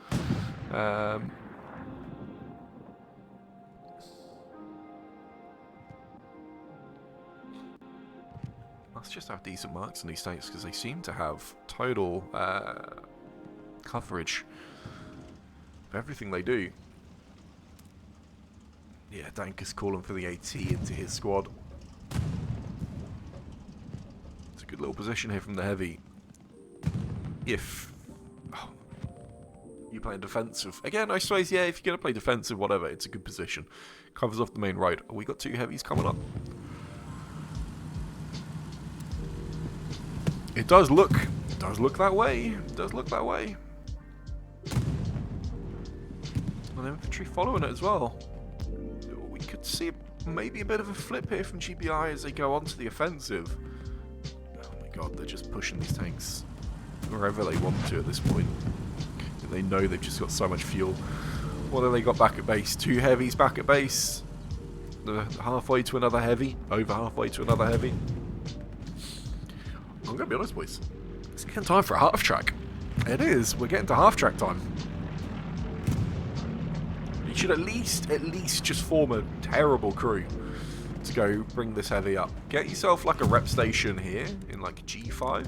Must just have decent marks on these tanks because they seem to have total coverage of everything they do. Yeah, Dankus calling for the AT into his squad. It's a good little position here from the heavy. If you're playing defensive. Again, I suppose, yeah, if you're going to play defensive, whatever, it's a good position. Covers off the main road. We got 2 heavies coming up. It does look that way. It does look that way. And infantry following it as well. We could see maybe a bit of a flip here from GBI as they go on to the offensive. Oh my god, they're just pushing these tanks wherever they want to at this point. They know they've just got so much fuel. What have they got back at base? 2 heavies back at base. They're halfway to another heavy. Over halfway to another heavy. I'm going to be honest, boys. It's getting time for a half track. It is. We're getting to half track time. You should at least just form a terrible crew to go bring this heavy up. Get yourself like a rep station here in like G5.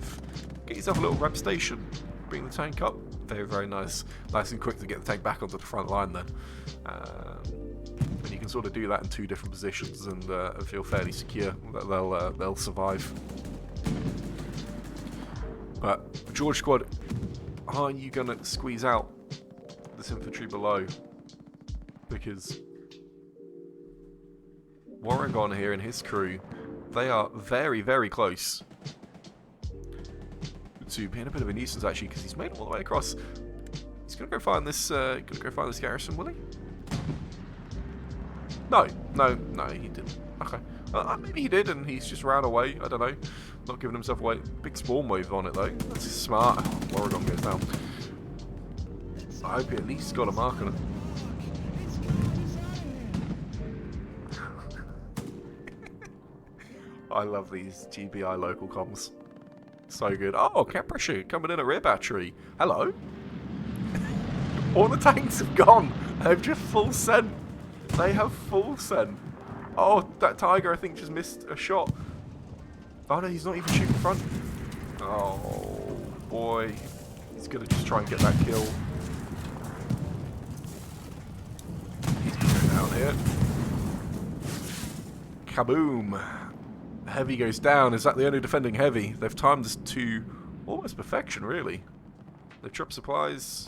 Get yourself a little rep station. Bring the tank up. Very, very nice. Nice and quick to get the tank back onto the front line then. And you can sort of do that in 2 different positions and feel fairly secure that they'll survive. But George Squad, are you going to squeeze out this infantry below? Because Warragon here and his crew, they are very, very close to being a bit of a nuisance actually, because he's made it all the way across. He's going to go find this. Garrison, will he? No, he didn't. Okay, maybe he did, and he's just ran away. I don't know. Not giving himself away. Big spawn wave on it though. That's smart. Warragon goes down. I hope he at least got a mark on it. I love these GBI local comms. So good. Oh, cap pressure coming in at rear battery. Hello. All the tanks have gone. They've just full sent. They have full sent. Oh, that tiger I think just missed a shot. Oh no, he's not even shooting front. Oh boy. He's gonna just try and get that kill. He's gonna go down here. Kaboom. Heavy goes down. Is that the only defending heavy? They've timed this to almost perfection, really. They've dropped supplies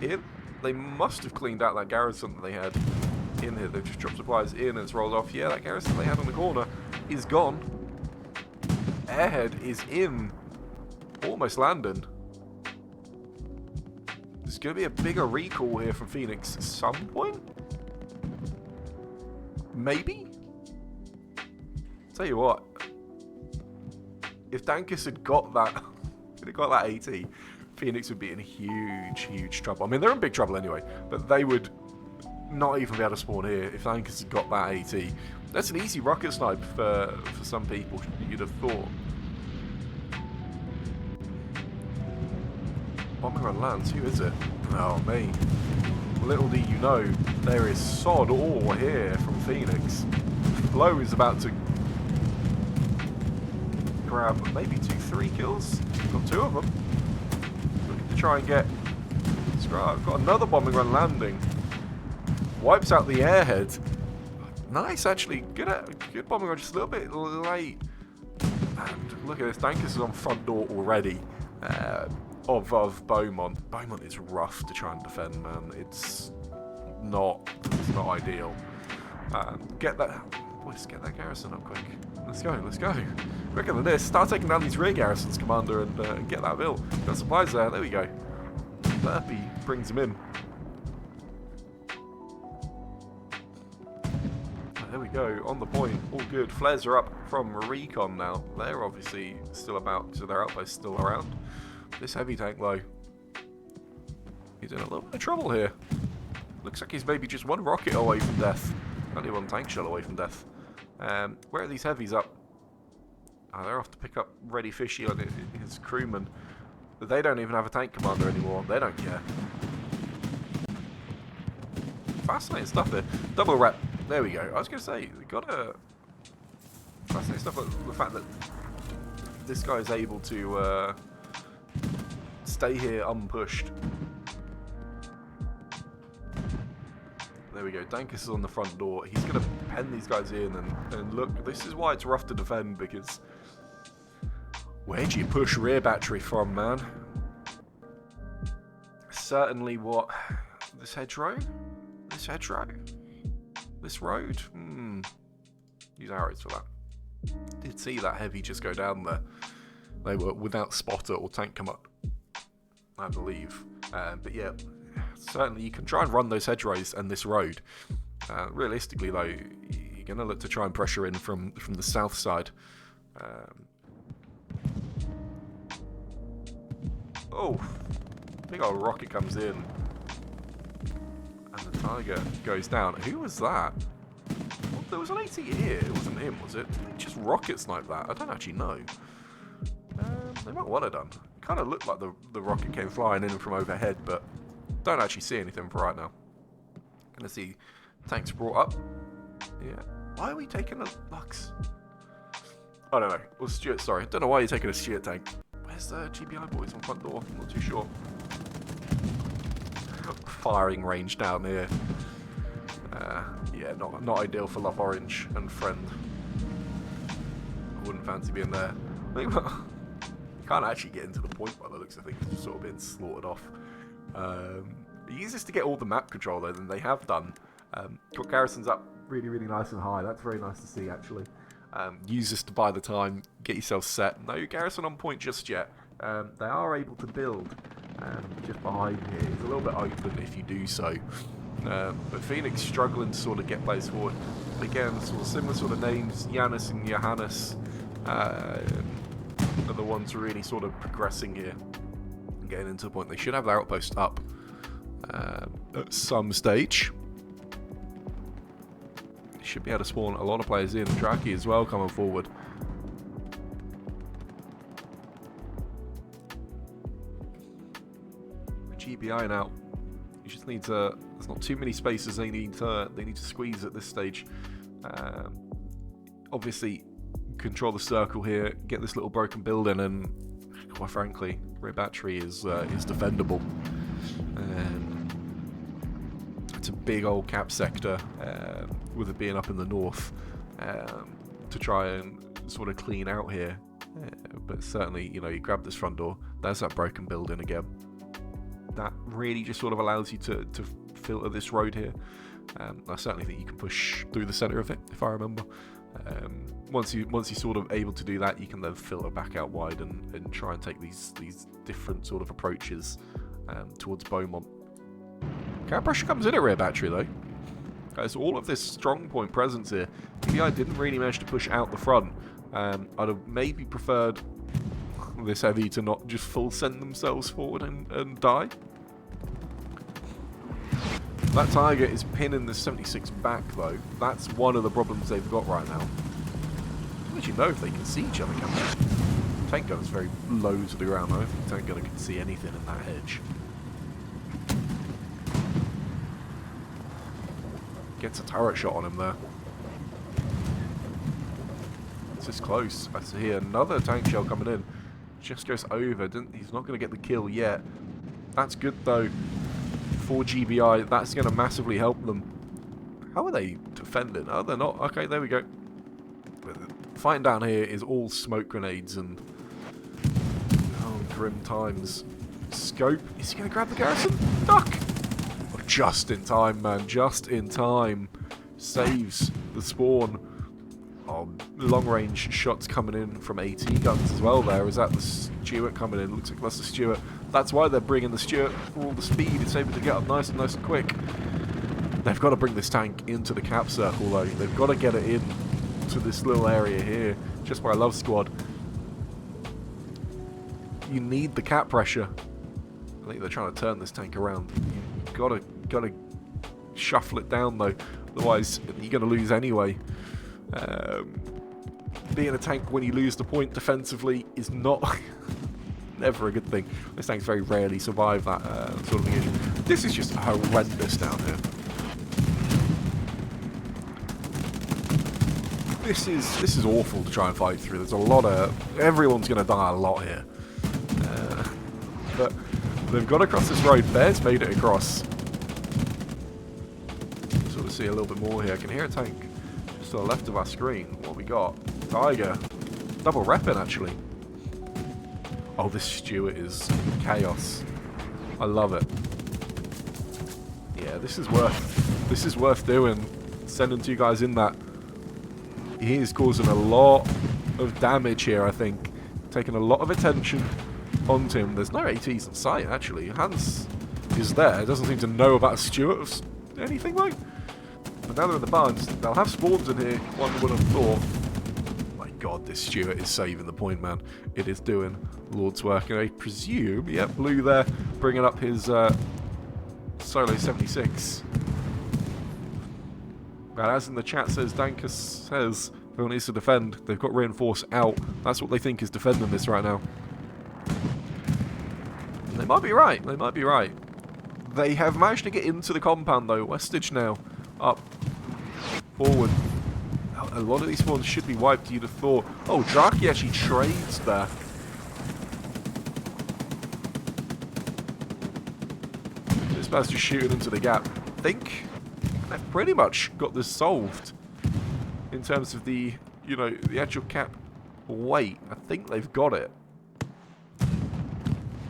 in. They must have cleaned out that garrison that they had in here. They've just dropped supplies in and it's rolled off. Yeah, that garrison they had on the corner is gone. Airhead is in. Almost landing. There's going to be a bigger recall here from Phoenix at some point. Maybe? Tell you what. If Dankus had got that, AT, Phoenix would be in huge, huge trouble. I mean, they're in big trouble anyway, but they would not even be able to spawn here if Dankus had got that AT. That's an easy rocket snipe for some people, you'd have thought. Bombing run lands, who is it? Oh, me. Little do you know, there is sod ore here from Phoenix. Flo is about to grab maybe 2-3 kills. Got 2 of them. Looking to try and get... Got another bombing run landing. Wipes out the airhead. Nice, actually. Good bombing run, just a little bit late. And look at this, Dankus is on front door already. Of Beaumont. Beaumont is rough to try and defend, man. It's not ideal. Get that... Let's get that garrison up quick. Let's go. Quicker than this. Start taking down these rear garrisons, Commander, and get that bill. Got supplies there. There we go. Burpee brings him in. There we go. On the point. All good. Flares are up from Recon now. They're obviously still about, so their outpost still around. This heavy tank, though, he's in a little bit of trouble here. Looks like he's maybe just one rocket away from death. Only one tank shell away from death. Where are these heavies up? Oh, they're off to pick up Ready Fishy and his crewman. But they don't even have a tank commander anymore. They don't care. Fascinating stuff there. Double rep. There we go. I was going to say, we got a... Fascinating stuff. The fact that this guy is able to... stay here unpushed. There we go. Dankus is on the front door. He's going to pen these guys in and look, this is why it's rough to defend, because where do you push rear battery from, man? Certainly what? This hedgerow? This hedgerow? This road? Use arrows for that. Did see that heavy just go down there. They were without spotter or tank come up, I believe. But yeah, certainly you can try and run those hedgerows and this road. Realistically, though, you're going to look to try and pressure in from the south side. Oh, big old rocket comes in. And the Tiger goes down. Who was that? Well, there was an AT here. It wasn't him, was it? Did they just rocket snipe that? I don't actually know. They might want to done. It kind of looked like the rocket came flying in from overhead, but don't actually see anything for right now. Gonna see tanks brought up. Yeah. Why are we taking a Lux? I don't know. Well, Stuart, sorry. Don't know why you're taking a Stuart tank. Where's the GBI boys on front door? I'm not too sure. Firing range down here. Yeah, not ideal for Love Orange and Friend. I wouldn't fancy being there. Can't actually get into the point by the looks of things. It's just sort of being slaughtered off. Use this to get all the map control though, than they have done. Got garrisons up really, really nice and high. That's very nice to see, actually. Use this to buy the time, get yourself set. No garrison on point just yet. They are able to build just behind here. It's a little bit open if you do so. But Phoenix struggling to sort of get players forward. Again, sort of similar sort of names. Yanis and Johannes are the ones really sort of progressing here and getting into the point. They should have their outpost up at some stage. Should be able to spawn a lot of players in. Draki as well coming forward. GBI now. You just need to. There's not too many spaces they need to squeeze at this stage. Obviously, control the circle here. Get this little broken building, and quite frankly, rear battery is defendable. It's a big old cap sector, with it being up in the north, to try and sort of clean out here. But certainly, you know, you grab this front door. There's that broken building again. That really just sort of allows you to filter this road here. I certainly think you can push through the centre of it, if I remember. Once you're sort of able to do that, you can then filter back out wide and try and take these different sort of approaches towards Beaumont. Cap pressure comes in at rear battery though. So all of this strong point presence here, GBI didn't really manage to push out the front. I'd have maybe preferred this heavy to not just full send themselves forward and die. That Tiger is pinning the 76 back though. That's one of the problems they've got right now. How would you know if they can see each other coming? Tank gun's very low to the ground. I don't think tank gunner can see anything in that hedge. Gets a turret shot on him there. This is close. I see another tank shell coming in. Just goes over. He's not going to get the kill yet. That's good though for GBI. That's going to massively help them. How are they defending? Oh, they're not. Okay, there we go. Fighting down here is all smoke grenades and grim times. Scope. Is he going to grab the garrison? Duck! Oh, just in time, man. Just in time. Saves the spawn. Oh, long-range shots coming in from AT guns as well there. Is that the Stuart coming in? Looks like that's the Stuart. That's why they're bringing the Stuart for all the speed. It's able to get up nice and quick. They've got to bring this tank into the cap circle though. They've got to get it in to this little area here. Just by Love Squad. You need the cap pressure. I think they're trying to turn this tank around. You've gotta shuffle it down though. Otherwise, you're gonna lose anyway. Being a tank when you lose the point defensively is not never a good thing. This tank's very rarely survive that sort of engagement. This is just horrendous down here. This is awful to try and fight through. There's a lot of everyone's going to die a lot here, but they've got to cross this road. Bear's made it across. Sort of see a little bit more here. I can hear a tank just to the left of our screen. What we got? Tiger, double repping actually. Oh, this Stuart is chaos. I love it. Yeah, this is worth doing. Sending two guys in that. He is causing a lot of damage here, I think. Taking a lot of attention onto him. There's no ATs in sight, actually. Hans is there. Doesn't seem to know about Stuart of anything, though. But now they're in the barns. They'll have spawns in here, one would have thought. My god, this Stuart is saving the point, man. It is doing Lord's work. And I presume, yeah, blue there, bringing up his solo 76. But as in the chat says, Dankus says, everyone needs to defend. They've got reinforce out. That's what they think is defending this right now. And they might be right. They might be right. They have managed to get into the compound, though. Westage now. Up. Forward. A lot of these spawns should be wiped, you'd have thought. Oh, Draki actually trades there. This man's just shooting into the gap. I think they've pretty much got this solved in terms of the, you know, the actual cap weight. I think they've got it.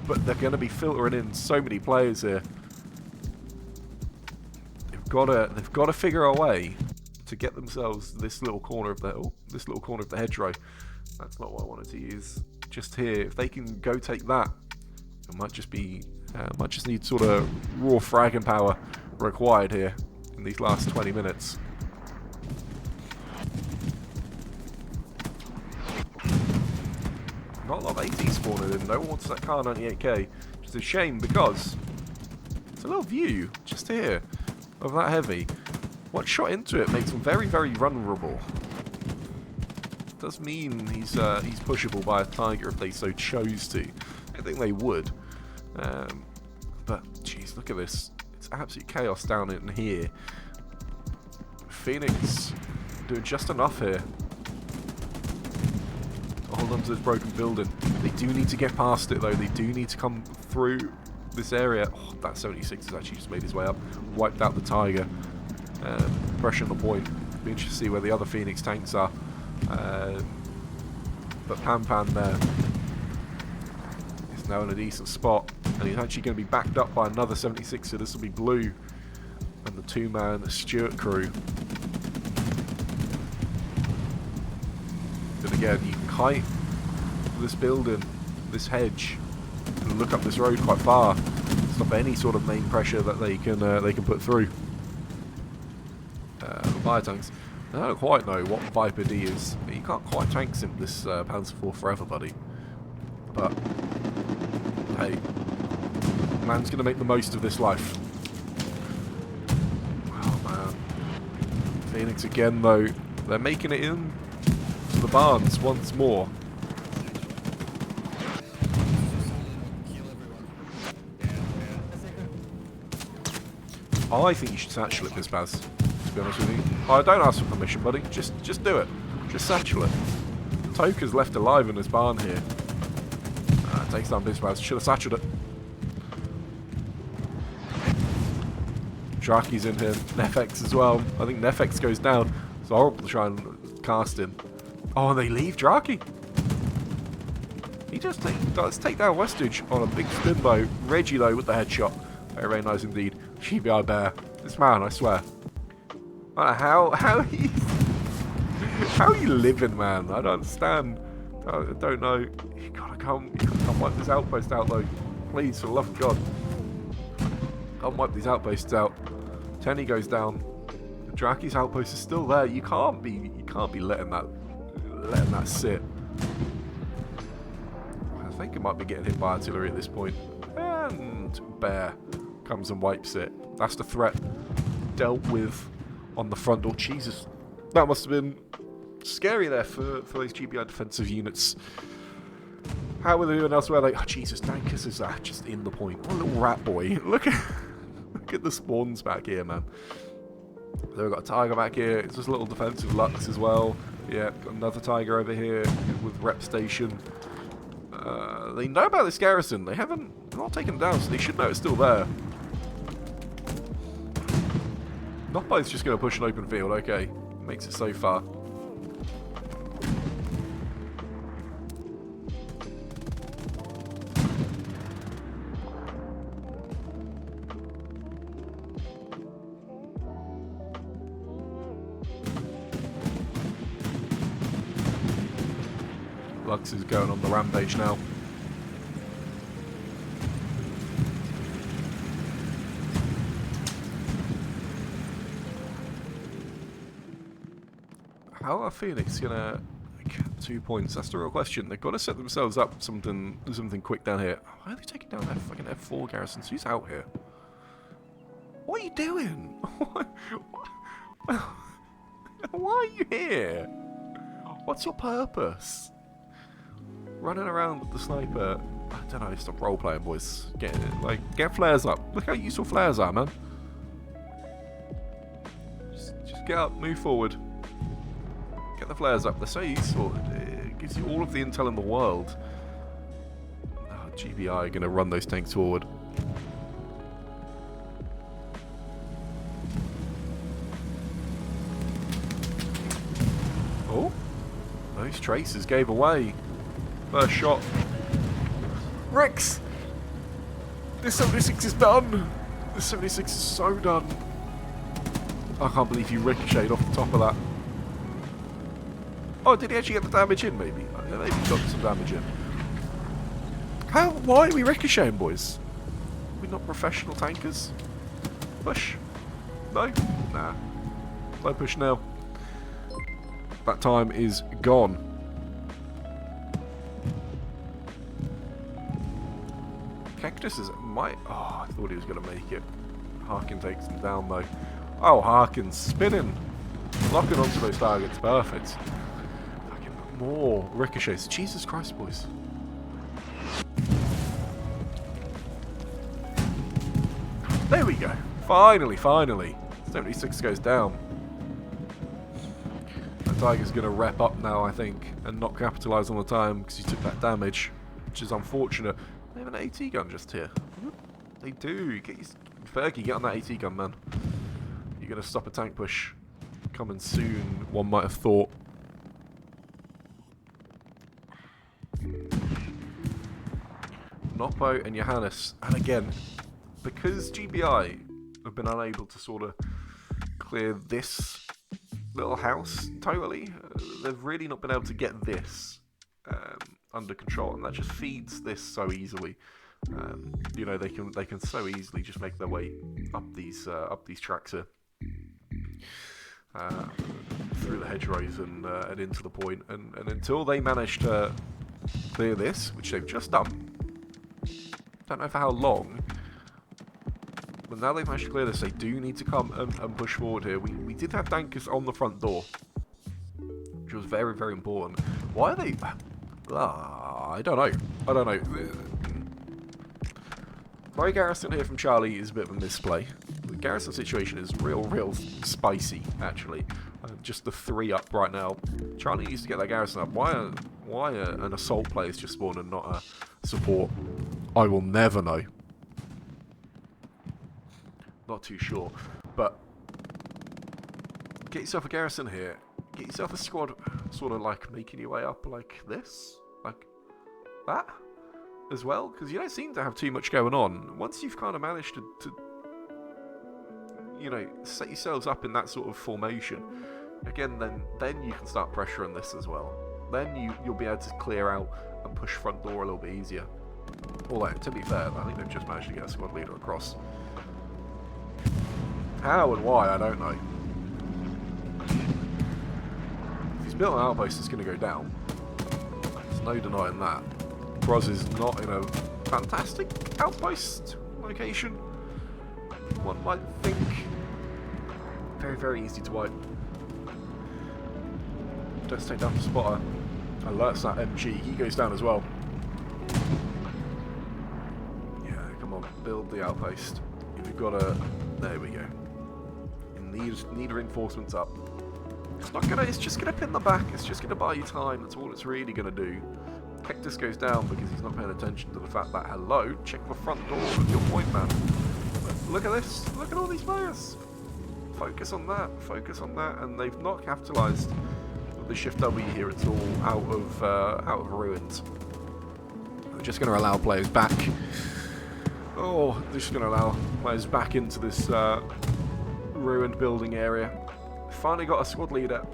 But they're going to be filtering in so many players here. They've got to figure a way to get themselves this little corner of the hedgerow. That's not what I wanted to use. Just here, if they can go take that, it might just be, might just need sort of raw fragging power required here in these last 20 minutes. Not a lot of AT spawning in. No one wants that car 98k, which is a shame because it's a little view just here of that heavy. One shot into it makes him very, very vulnerable. Does mean he's pushable by a Tiger if they so chose to. I think they would. But jeez, look at this. It's absolute chaos down in here. Phoenix doing just enough here to hold on to this broken building. They do need to get past it though. They do need to come through this area. Oh, that 76 has actually just made his way up. Wiped out the Tiger. Pressure on the point. Be interested to see where the other Phoenix tanks are. But Pan there is now in a decent spot. And he's actually going to be backed up by another 76, so this will be blue. And the two-man Stuart crew. again, you can kite this building, this hedge, and look up this road quite far. Stop any sort of main pressure that they can put through. Fire tanks. I don't quite know what Viper D is. You can't quite tank simp this Panzer IV forever, buddy. But hey, man's gonna make the most of this life. Oh man, Phoenix again though. They're making it in to the barns once more. I think you should satchel it, Bizbaz, to be honest with you. Oh, don't ask for permission, buddy. Just do it. Just satchel it. Toka's left alive in this barn here. Takes down Bizbaz. Should have satcheled it. Draki's in here. Nefex as well. I think Nefex goes down. It's horrible to try and cast in. Oh, and they leave Draki. He just does take down Westridge on a big spin bow. Reggie though with the headshot. Very, very nice indeed. GBI bear. This man, I swear. How are you living, man? I don't understand. I don't know. You gotta come wipe this outpost out though. Please, for the love of God. Come wipe these outposts out. Tenny goes down. Draki's outpost is still there. You can't be letting that sit. I think it might be getting hit by artillery at this point. And bear comes and wipes it. That's the threat dealt with on the front door. Jesus, that must have been scary there for those GBI defensive units. How were they doing elsewhere? Like, oh Jesus, Dankus is just in the point. What a little rat boy. Look at the spawns back here, man. So we've got a tiger back here. It's just a little defensive Lux as well. Yeah, got another tiger over here with rep station. They know about this garrison. They're not taken down, so they should know it's still there. Not both just going to push an open field. Okay, makes it so far. Lux is going on the rampage now. How are Phoenix gonna get 2 points? That's the real question. They've got to set themselves up something quick down here. Why are they taking down their fucking F4 garrisons? Who's out here? What are you doing? Why are you here? What's your purpose? Running around with the sniper. I don't know, stop role playing, boys. Get flares up. Look how useful flares are, man. Just get up, move forward. Get the flares up. They're so useful. It gives you all of the intel in the world. Oh, GBI are going to run those tanks forward. Oh, those traces gave away. First shot. Rex! This 76 is done! This 76 is so done. I can't believe you ricocheted off the top of that. Oh, did he actually get the damage in, maybe? Maybe he got some damage in. Why are we ricocheting, boys? Are we not professional tankers? Push? No? Nah. No push now. That time is gone. Cactus is oh, I thought he was going to make it. Harkin takes him down though. Oh, Harkin's spinning. Locking onto those targets. Perfect. Fucking more ricochets. Jesus Christ, boys. There we go. Finally. 76 goes down. The Tiger's going to rep up now, I think, and not capitalise on the time because he took that damage, which is unfortunate. They have an AT gun just here. They do. Fergie, get on that AT gun, man. You're going to stop a tank push coming soon, one might have thought. Noppo and Johannes. And again, because GBI have been unable to sort of clear this little house totally. They've really not been able to get this under control, and that just feeds this so easily. You know, they can so easily just make their way up these tracks here, through the hedgerows and into the point, and until they manage to clear this, which they've just done. Don't know for how long, but now they've managed to clear this, they do need to come and push forward here. We did have Dankers on the front door, which was very, very important. Why are they... I don't know. My Garrison here from Charlie is a bit of a misplay. The Garrison situation is real spicy, actually. Just the 3 up right now. Charlie needs to get that Garrison up. Why an assault player's just spawned and not a support? I will never know. Not too sure. But get yourself a Garrison here. Get yourself a squad sort of like making your way up like this. Like that. As well, because you don't seem to have too much going on. Once you've kind of managed to you know, set yourselves up in that sort of formation, again, then you can start pressuring this as well. Then you'll be able to clear out and push front door a little bit easier. Although, to be fair, I think they've just managed to get a squad leader across. How and why, I don't know. If he's built an outpost, it's going to go down. There's no denying that. Bros is not in a fantastic outpost location, one might think. Very, very easy to wipe. Just take down the spotter. Alerts that MG. He goes down as well. Yeah, come on, build the outpost. If you've got a... There we go. You need reinforcements up. It's just gonna pin the back. It's just gonna buy you time. That's all it's really gonna do. Cactus goes down because he's not paying attention to the fact that, hello, check the front door with your point man. Look at this, look at all these players. Focus on that, and they've not capitalised with the shift W here at all out of ruins. They're just going to allow players back. Oh, they're just going to allow players back into this ruined building area. Finally got a squad leader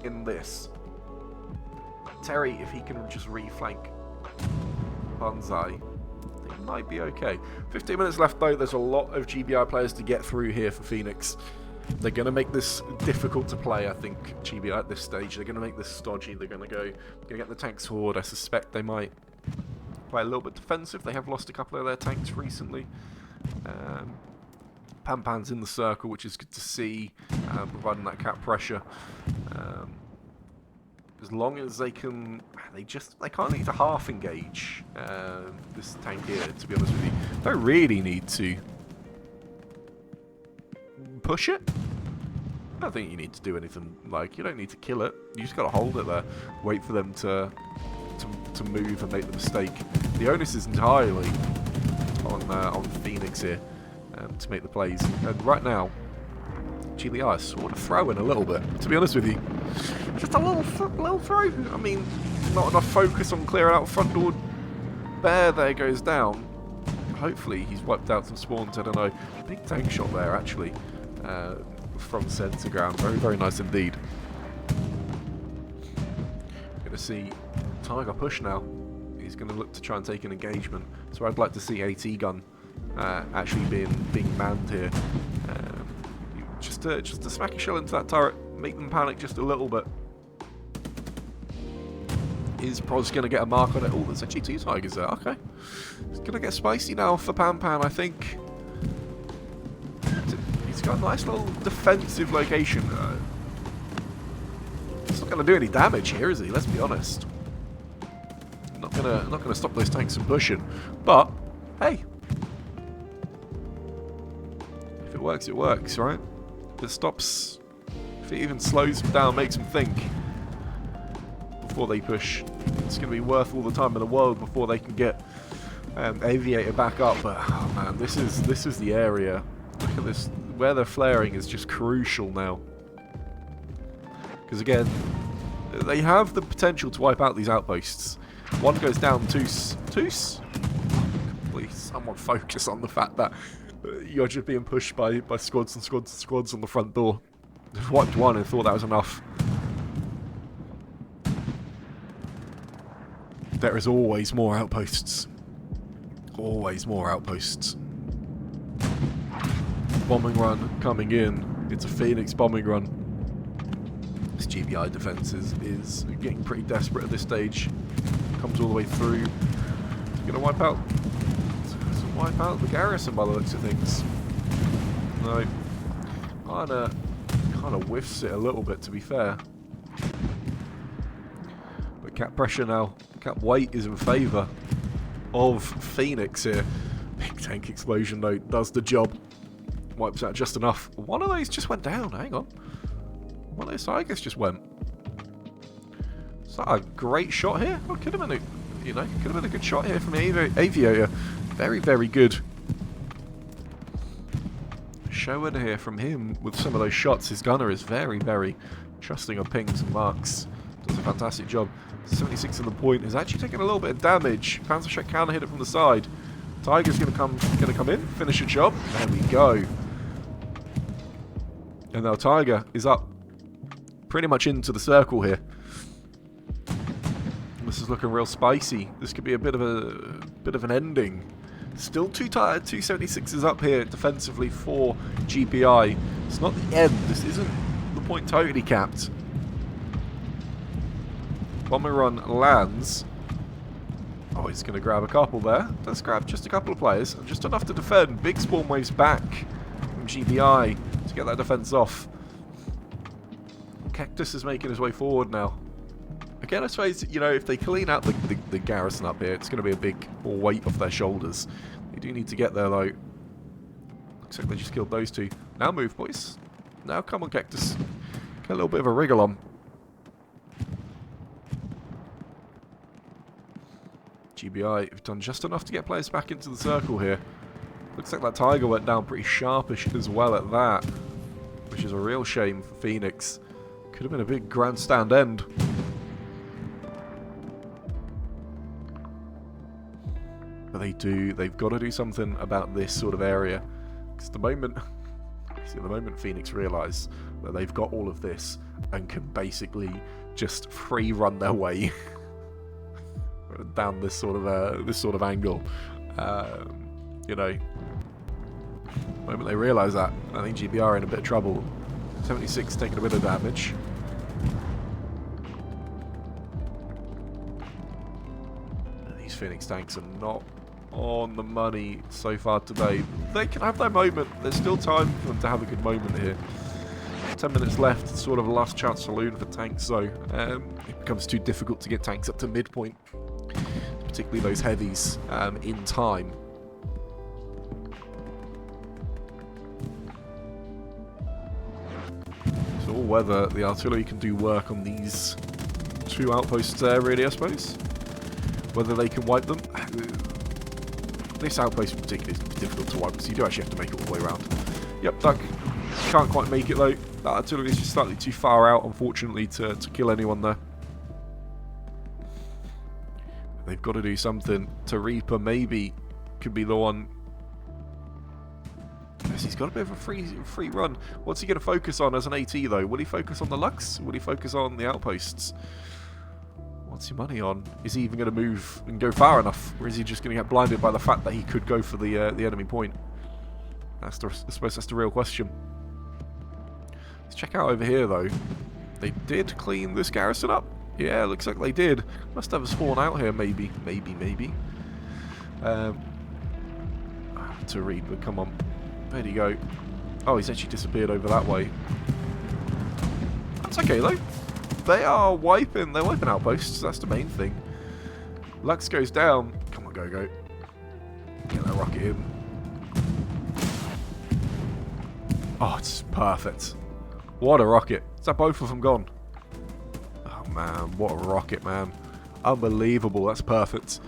in this. Terry, if he can just reflank Banzai, it might be okay. 15 minutes left though. There's a lot of GBI players to get through here for Phoenix. They're going to make this difficult to play, I think, GBI at this stage. They're going to make this stodgy. They're going to get the tanks forward. I suspect they might play a little bit defensive. They have lost a couple of their tanks recently. Pan's in the circle, which is good to see, providing that cap pressure. As long as they can, they can't need to half engage this tank here, to be honest with you. Don't really need to push it. I don't think you need to do anything, like, you don't need to kill it. You just gotta hold it there, wait for them to move and make the mistake. The onus is entirely on Phoenix here to make the plays. And right now, GBI is sort of throwing a little bit, to be honest with you. Just a little throw. I mean, not enough focus on clearing out front door. Bear there goes down. Hopefully he's wiped out some spawns, I don't know. Big tank shot there, actually, from centre ground. Very, very nice indeed. Going to see Tiger push now. He's going to look to try and take an engagement. So I'd like to see AT gun actually being manned here. Just to smack a shell into that turret, make them panic just a little bit. Is Pros going to get a mark on it? Oh, there's actually 2 Tigers there. Okay. It's going to get spicy now for Pan, I think. He's got a nice little defensive location. He's not going to do any damage here, is he? Let's be honest. Not gonna stop those tanks from pushing. But, hey. If it works, right? If it stops, if it even slows them down, makes them think before they push, it's going to be worth all the time in the world before they can get Aviator back up. But oh man, this is the area. Look at this, where they're flaring is just crucial now. Because again, they have the potential to wipe out these outposts. One goes down, Toos. Please, someone focus on the fact that you're just being pushed by squads and squads and squads on the front door. Wiped one and thought that was enough. There is always more outposts. Always more outposts. Bombing run coming in. It's a Phoenix bombing run. This GBI defense is getting pretty desperate at this stage. Comes all the way through. It's going to wipe out. It's wipe out the garrison by the looks of things. No. Kind of whiffs it a little bit, to be fair. But cap pressure now. Cap weight is in favour of Phoenix here. Big tank explosion though does the job. Wipes out just enough. One of those just went down. Hang on. One of those Tigers just went. Is that a great shot here? Oh, could have been could have been a good shot here from the Aviator. Very, very good. Showing here from him with some of those shots. His gunner is very, very trusting of pings and marks. Does a fantastic job. 76 on the point is actually taking a little bit of damage. Panzerschreck counter hit it from the side. Tiger's gonna come in, finish the job. There we go. And now Tiger is up pretty much into the circle here. This is looking real spicy. This could be a bit of an ending. Still two 76s up here defensively for GBI. It's not the end. This isn't the point totally capped. Bomber run lands. Oh, he's going to grab a couple there. Does grab just a couple of players. Just enough to defend. Big spawn waves back from GBI to get that defense off. Cactus is making his way forward now. Again, I suppose, if they clean out the garrison up here, it's going to be a big weight off their shoulders. They do need to get there, though. Looks like they just killed those two. Now move, boys. Now come on, Cactus. Get a little bit of a wriggle on. GBI have done just enough to get players back into the circle here. Looks like that Tiger went down pretty sharpish as well at that, which is a real shame for Phoenix. Could have been a big grandstand end. But they've got to do something about this sort of area. Because the moment Phoenix realise that they've got all of this and can basically just free run their way down this sort of angle, the moment they realise that, I think GBI are in a bit of trouble. 76 taking a bit of damage. These Phoenix tanks are not on the money so far today. They can have their moment. There's still time for them to have a good moment here. 10 minutes left. It's sort of a last chance saloon for tanks, so it becomes too difficult to get tanks up to midpoint, particularly those heavies, in time. So whether the artillery can do work on these two outposts there, really, I suppose. Whether they can wipe them. This outpost in particular is difficult to wipe, so you do actually have to make it all the way around. Yep, Duck. Can't quite make it though. That artillery is just slightly too far out, unfortunately, to kill anyone there. They've got to do something. To Reaper maybe could be the one. Yes, he's got a bit of a free run. What's he going to focus on as an AT though? Will he focus on the Lux? Will he focus on the outposts? What's your money on? Is he even going to move and go far enough? Or is he just going to get blinded by the fact that he could go for the enemy point? I suppose that's the real question. Let's check out over here though. They did clean this garrison up. Yeah, looks like they did. Must have a spawn out here, maybe. To read, but come on. Where'd he go? Oh, he's actually disappeared over that way. That's okay though. They're wiping outposts, that's the main thing. Lux goes down. Come on, go. Get that rocket in. Oh, it's perfect. What a rocket. Is that both of them gone? Oh man, what a rocket, man. Unbelievable, that's perfect.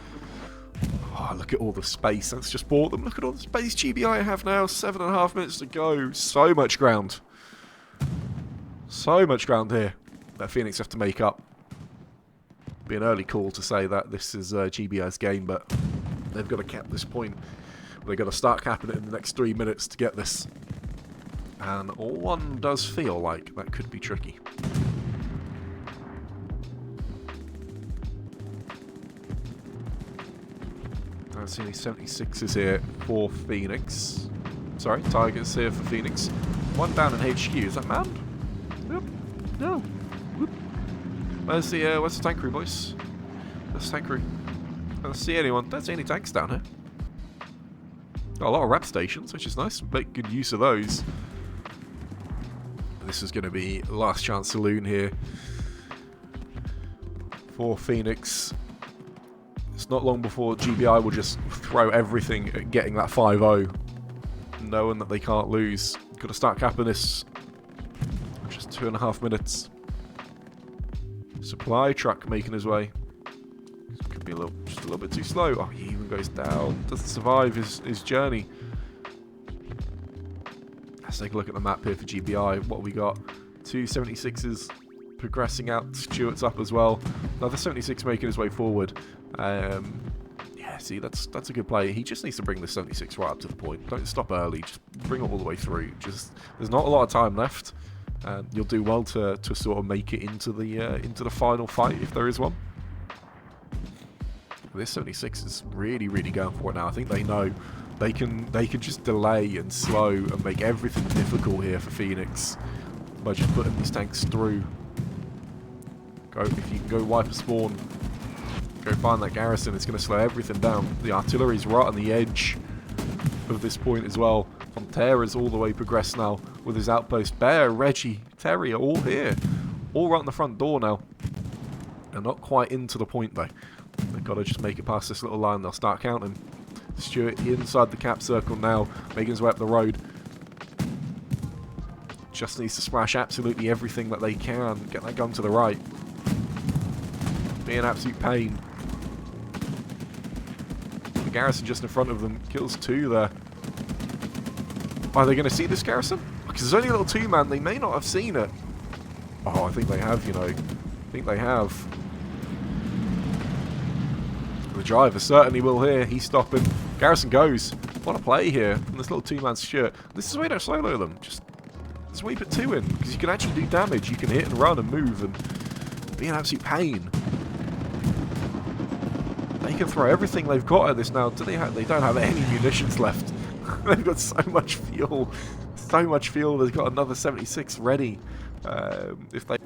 Oh, look at all the space. That's just bought them. Look at all the space GBI have now. 7.5 minutes to go. So much ground. So much ground here that Phoenix have to make up. Be an early call to say that this is GBI's game, but they've got to cap this point. They've got to start capping it in the next 3 minutes to get this. And all one does feel like that could be tricky. I see any 76s here for Phoenix. Sorry, Tigers here for Phoenix. One down in HQ. Is that manned? Yep. No. Whoop. Where's the tank crew, boys? Where's the tank crew? I don't see anyone. Don't see any tanks down here. Got a lot of rep stations, which is nice. Make good use of those. This is going to be last chance saloon here for Phoenix. It's not long before GBI will just throw everything at getting that 5-0, knowing that they can't lose. Got to start capping this. Just 2.5 minutes. Supply truck making his way. Could be just a little bit too slow. Oh, he even goes down. Doesn't survive his journey. Let's take a look at the map here for GBI. What have we got? 2 76s progressing out. Stewart's up as well. Another 76 making his way forward. Yeah, see, that's a good play. He just needs to bring the 76 right up to the point. Don't stop early. Just bring it all the way through. There's not a lot of time left, and you'll do well to sort of make it into the final fight if there is one. This 76 is really going for it now. I think they know they can just delay and slow and make everything difficult here for Phoenix by just putting these tanks through. If you can go wipe a spawn, go find that garrison, it's going to slow everything down. The artillery's right on the edge of this point as well. Fonterra's all the way progressed now with his outpost. Bear, Reggie, Terry are all here. All right on the front door now. They're not quite into the point though. They've got to just make it past this little line. They'll start counting. Stewart inside the cap circle now, making his way up the road. Just needs to smash absolutely everything that they can. Get that gun to the right. Be an absolute pain. The garrison just in front of them kills 2 there. Are they going to see this garrison? Because there's only a little 2-man. They may not have seen it. Oh, I think they have, you know. I think they have. The driver certainly will here. He's stopping. Garrison goes. What a play here from this little 2-man shirt. This is why you don't solo them. Just why you put 2 in. Because you can actually do damage. You can hit and run and move and be an absolute pain. They can throw everything they've got at this now. They don't have any munitions left. They've got so much fuel. So much fuel. They've got another 76 ready. If they...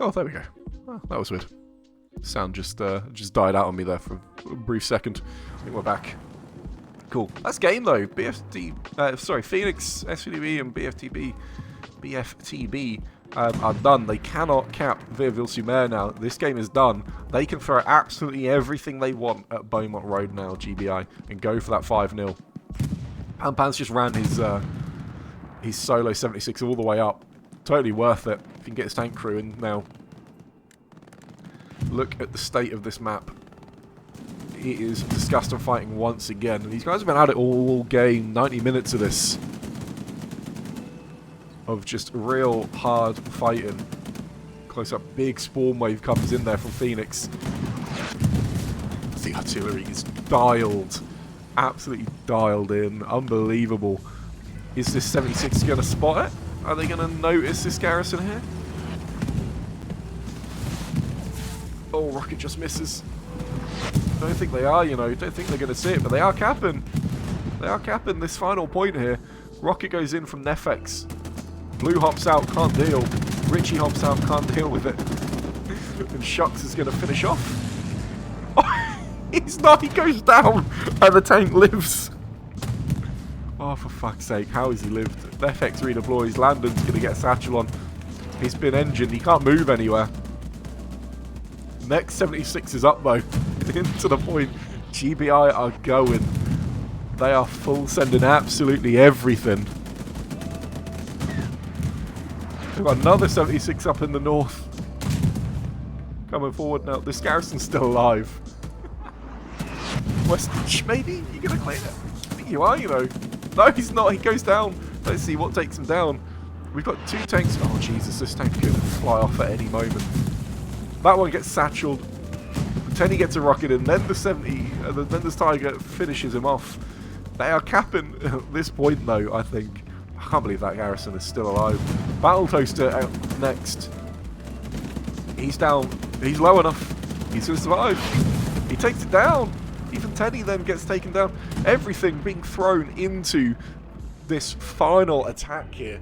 Oh, there we go. Oh, that was weird. Sound just died out on me there for a brief second. I think we're back. Cool. That's game though. Phoenix, SVDB and BFTB are done. They cannot cap Villeville-sur-Mer now. This game is done. They can throw absolutely everything they want at Beaumont Road now, GBI, and go for that 5-0. Pan's just ran his solo 76 all the way up. Totally worth it if you can get his tank crew in now. Look at the state of this map. It is disgusting fighting once again. These guys have been at it all game. 90 minutes of this. Of just real hard fighting. Close up, big spawn wave comes in there from Phoenix. The artillery is dialed. Absolutely dialed in. Unbelievable. Is this 76 going to spot it? Are they going to notice this garrison here? Oh, rocket just misses. Don't think they are, you know. Don't think they're going to see it, but they are capping. They are capping this final point here. Rocket goes in from Nefex. Blue hops out, can't deal. Richie hops out, can't deal with it. And Shux is going to finish off. Oh, he's not. He goes down, and the tank lives. Oh, for fuck's sake, how has he lived? FX redeploys, Landon's going to get a satchel on. He's been engined, he can't move anywhere. Next 76 is up though, into the point. GBI are going. They are full sending absolutely everything. We've got another 76 up in the north. Coming forward now. This garrison's still alive. Western, maybe? You're going to claim it? I think you are, you know. No, he's not. He goes down. Let's see what takes him down. We've got 2 tanks. Oh, Jesus. This tank could fly off at any moment. That one gets satcheled. Tenny gets a rocket in. Then the 70, then this Tiger finishes him off. They are capping at this point, though, I think. I can't believe that garrison is still alive. Battle Toaster out next. He's down. He's low enough. He's going to survive. He takes it down. Even Teddy then gets taken down. Everything being thrown into this final attack here.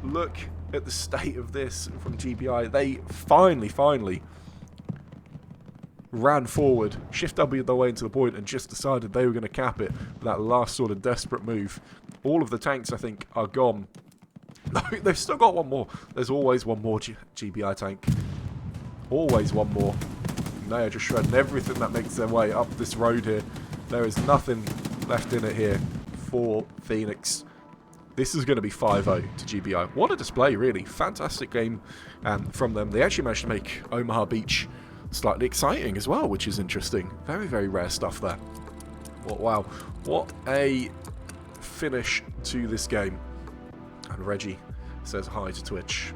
Look at the state of this from GBI. They finally ran forward, Shift W their way into the point, and just decided they were going to cap it with that last sort of desperate move. All of the tanks, I think, are gone. No, they've still got one more. There's always one more GBI tank. Always one more. They are just shredding everything that makes their way up this road here. There is nothing left in it here for Phoenix. This is going to be 5-0 to GBI. What a display, really. Fantastic game from them. They actually managed to make Omaha Beach slightly exciting as well, which is interesting. Very, very rare stuff there. Well, wow. What a finish to this game. And Reggie says hi to Twitch.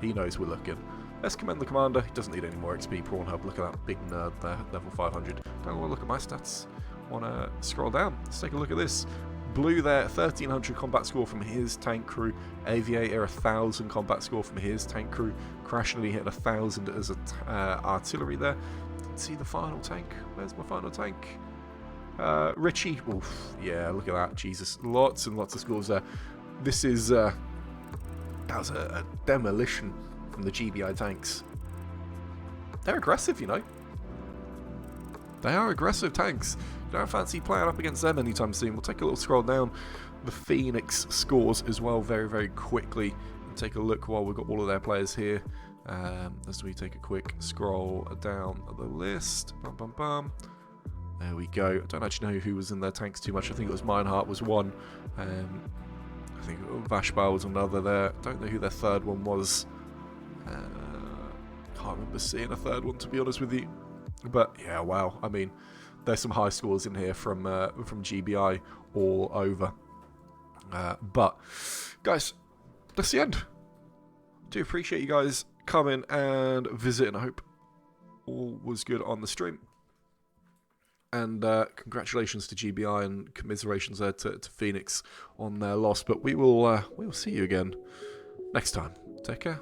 He knows we're looking. Let's commend the commander. He doesn't need any more XP. Pornhub. Look at that big nerd there. Level 500. Don't want to look at my stats. Want to scroll down. Let's take a look at this. Blue there, 1300 combat score from his tank crew. Aviator, 1000 combat score from his tank crew. Crashingly hit 1000 as artillery there. Didn't see the final tank. Where's my final tank? Richie. Oof, yeah, look at that. Jesus. Lots and lots of scores there. This is... that was a demolition from the GBI tanks. They're aggressive, you know. They are aggressive tanks. Don't fancy playing up against them anytime soon. We'll take a little scroll down the Phoenix scores as well very, very quickly. And take a look while we've got all of their players here. As we take a quick scroll down the list. Bum, bum, bum. There we go. I don't actually know who was in their tanks too much. I think it was Meinhardt was one. I think Vashbar was another there. Don't know who their third one was. Can't remember seeing a third one, to be honest with you. But yeah, wow. I mean, there's some high scores in here from GBI all over. But guys, that's the end. Do appreciate you guys coming and visiting. I hope all was good on the stream. And congratulations to GBI and commiserations there to Phoenix on their loss. But we will see you again next time. Take care.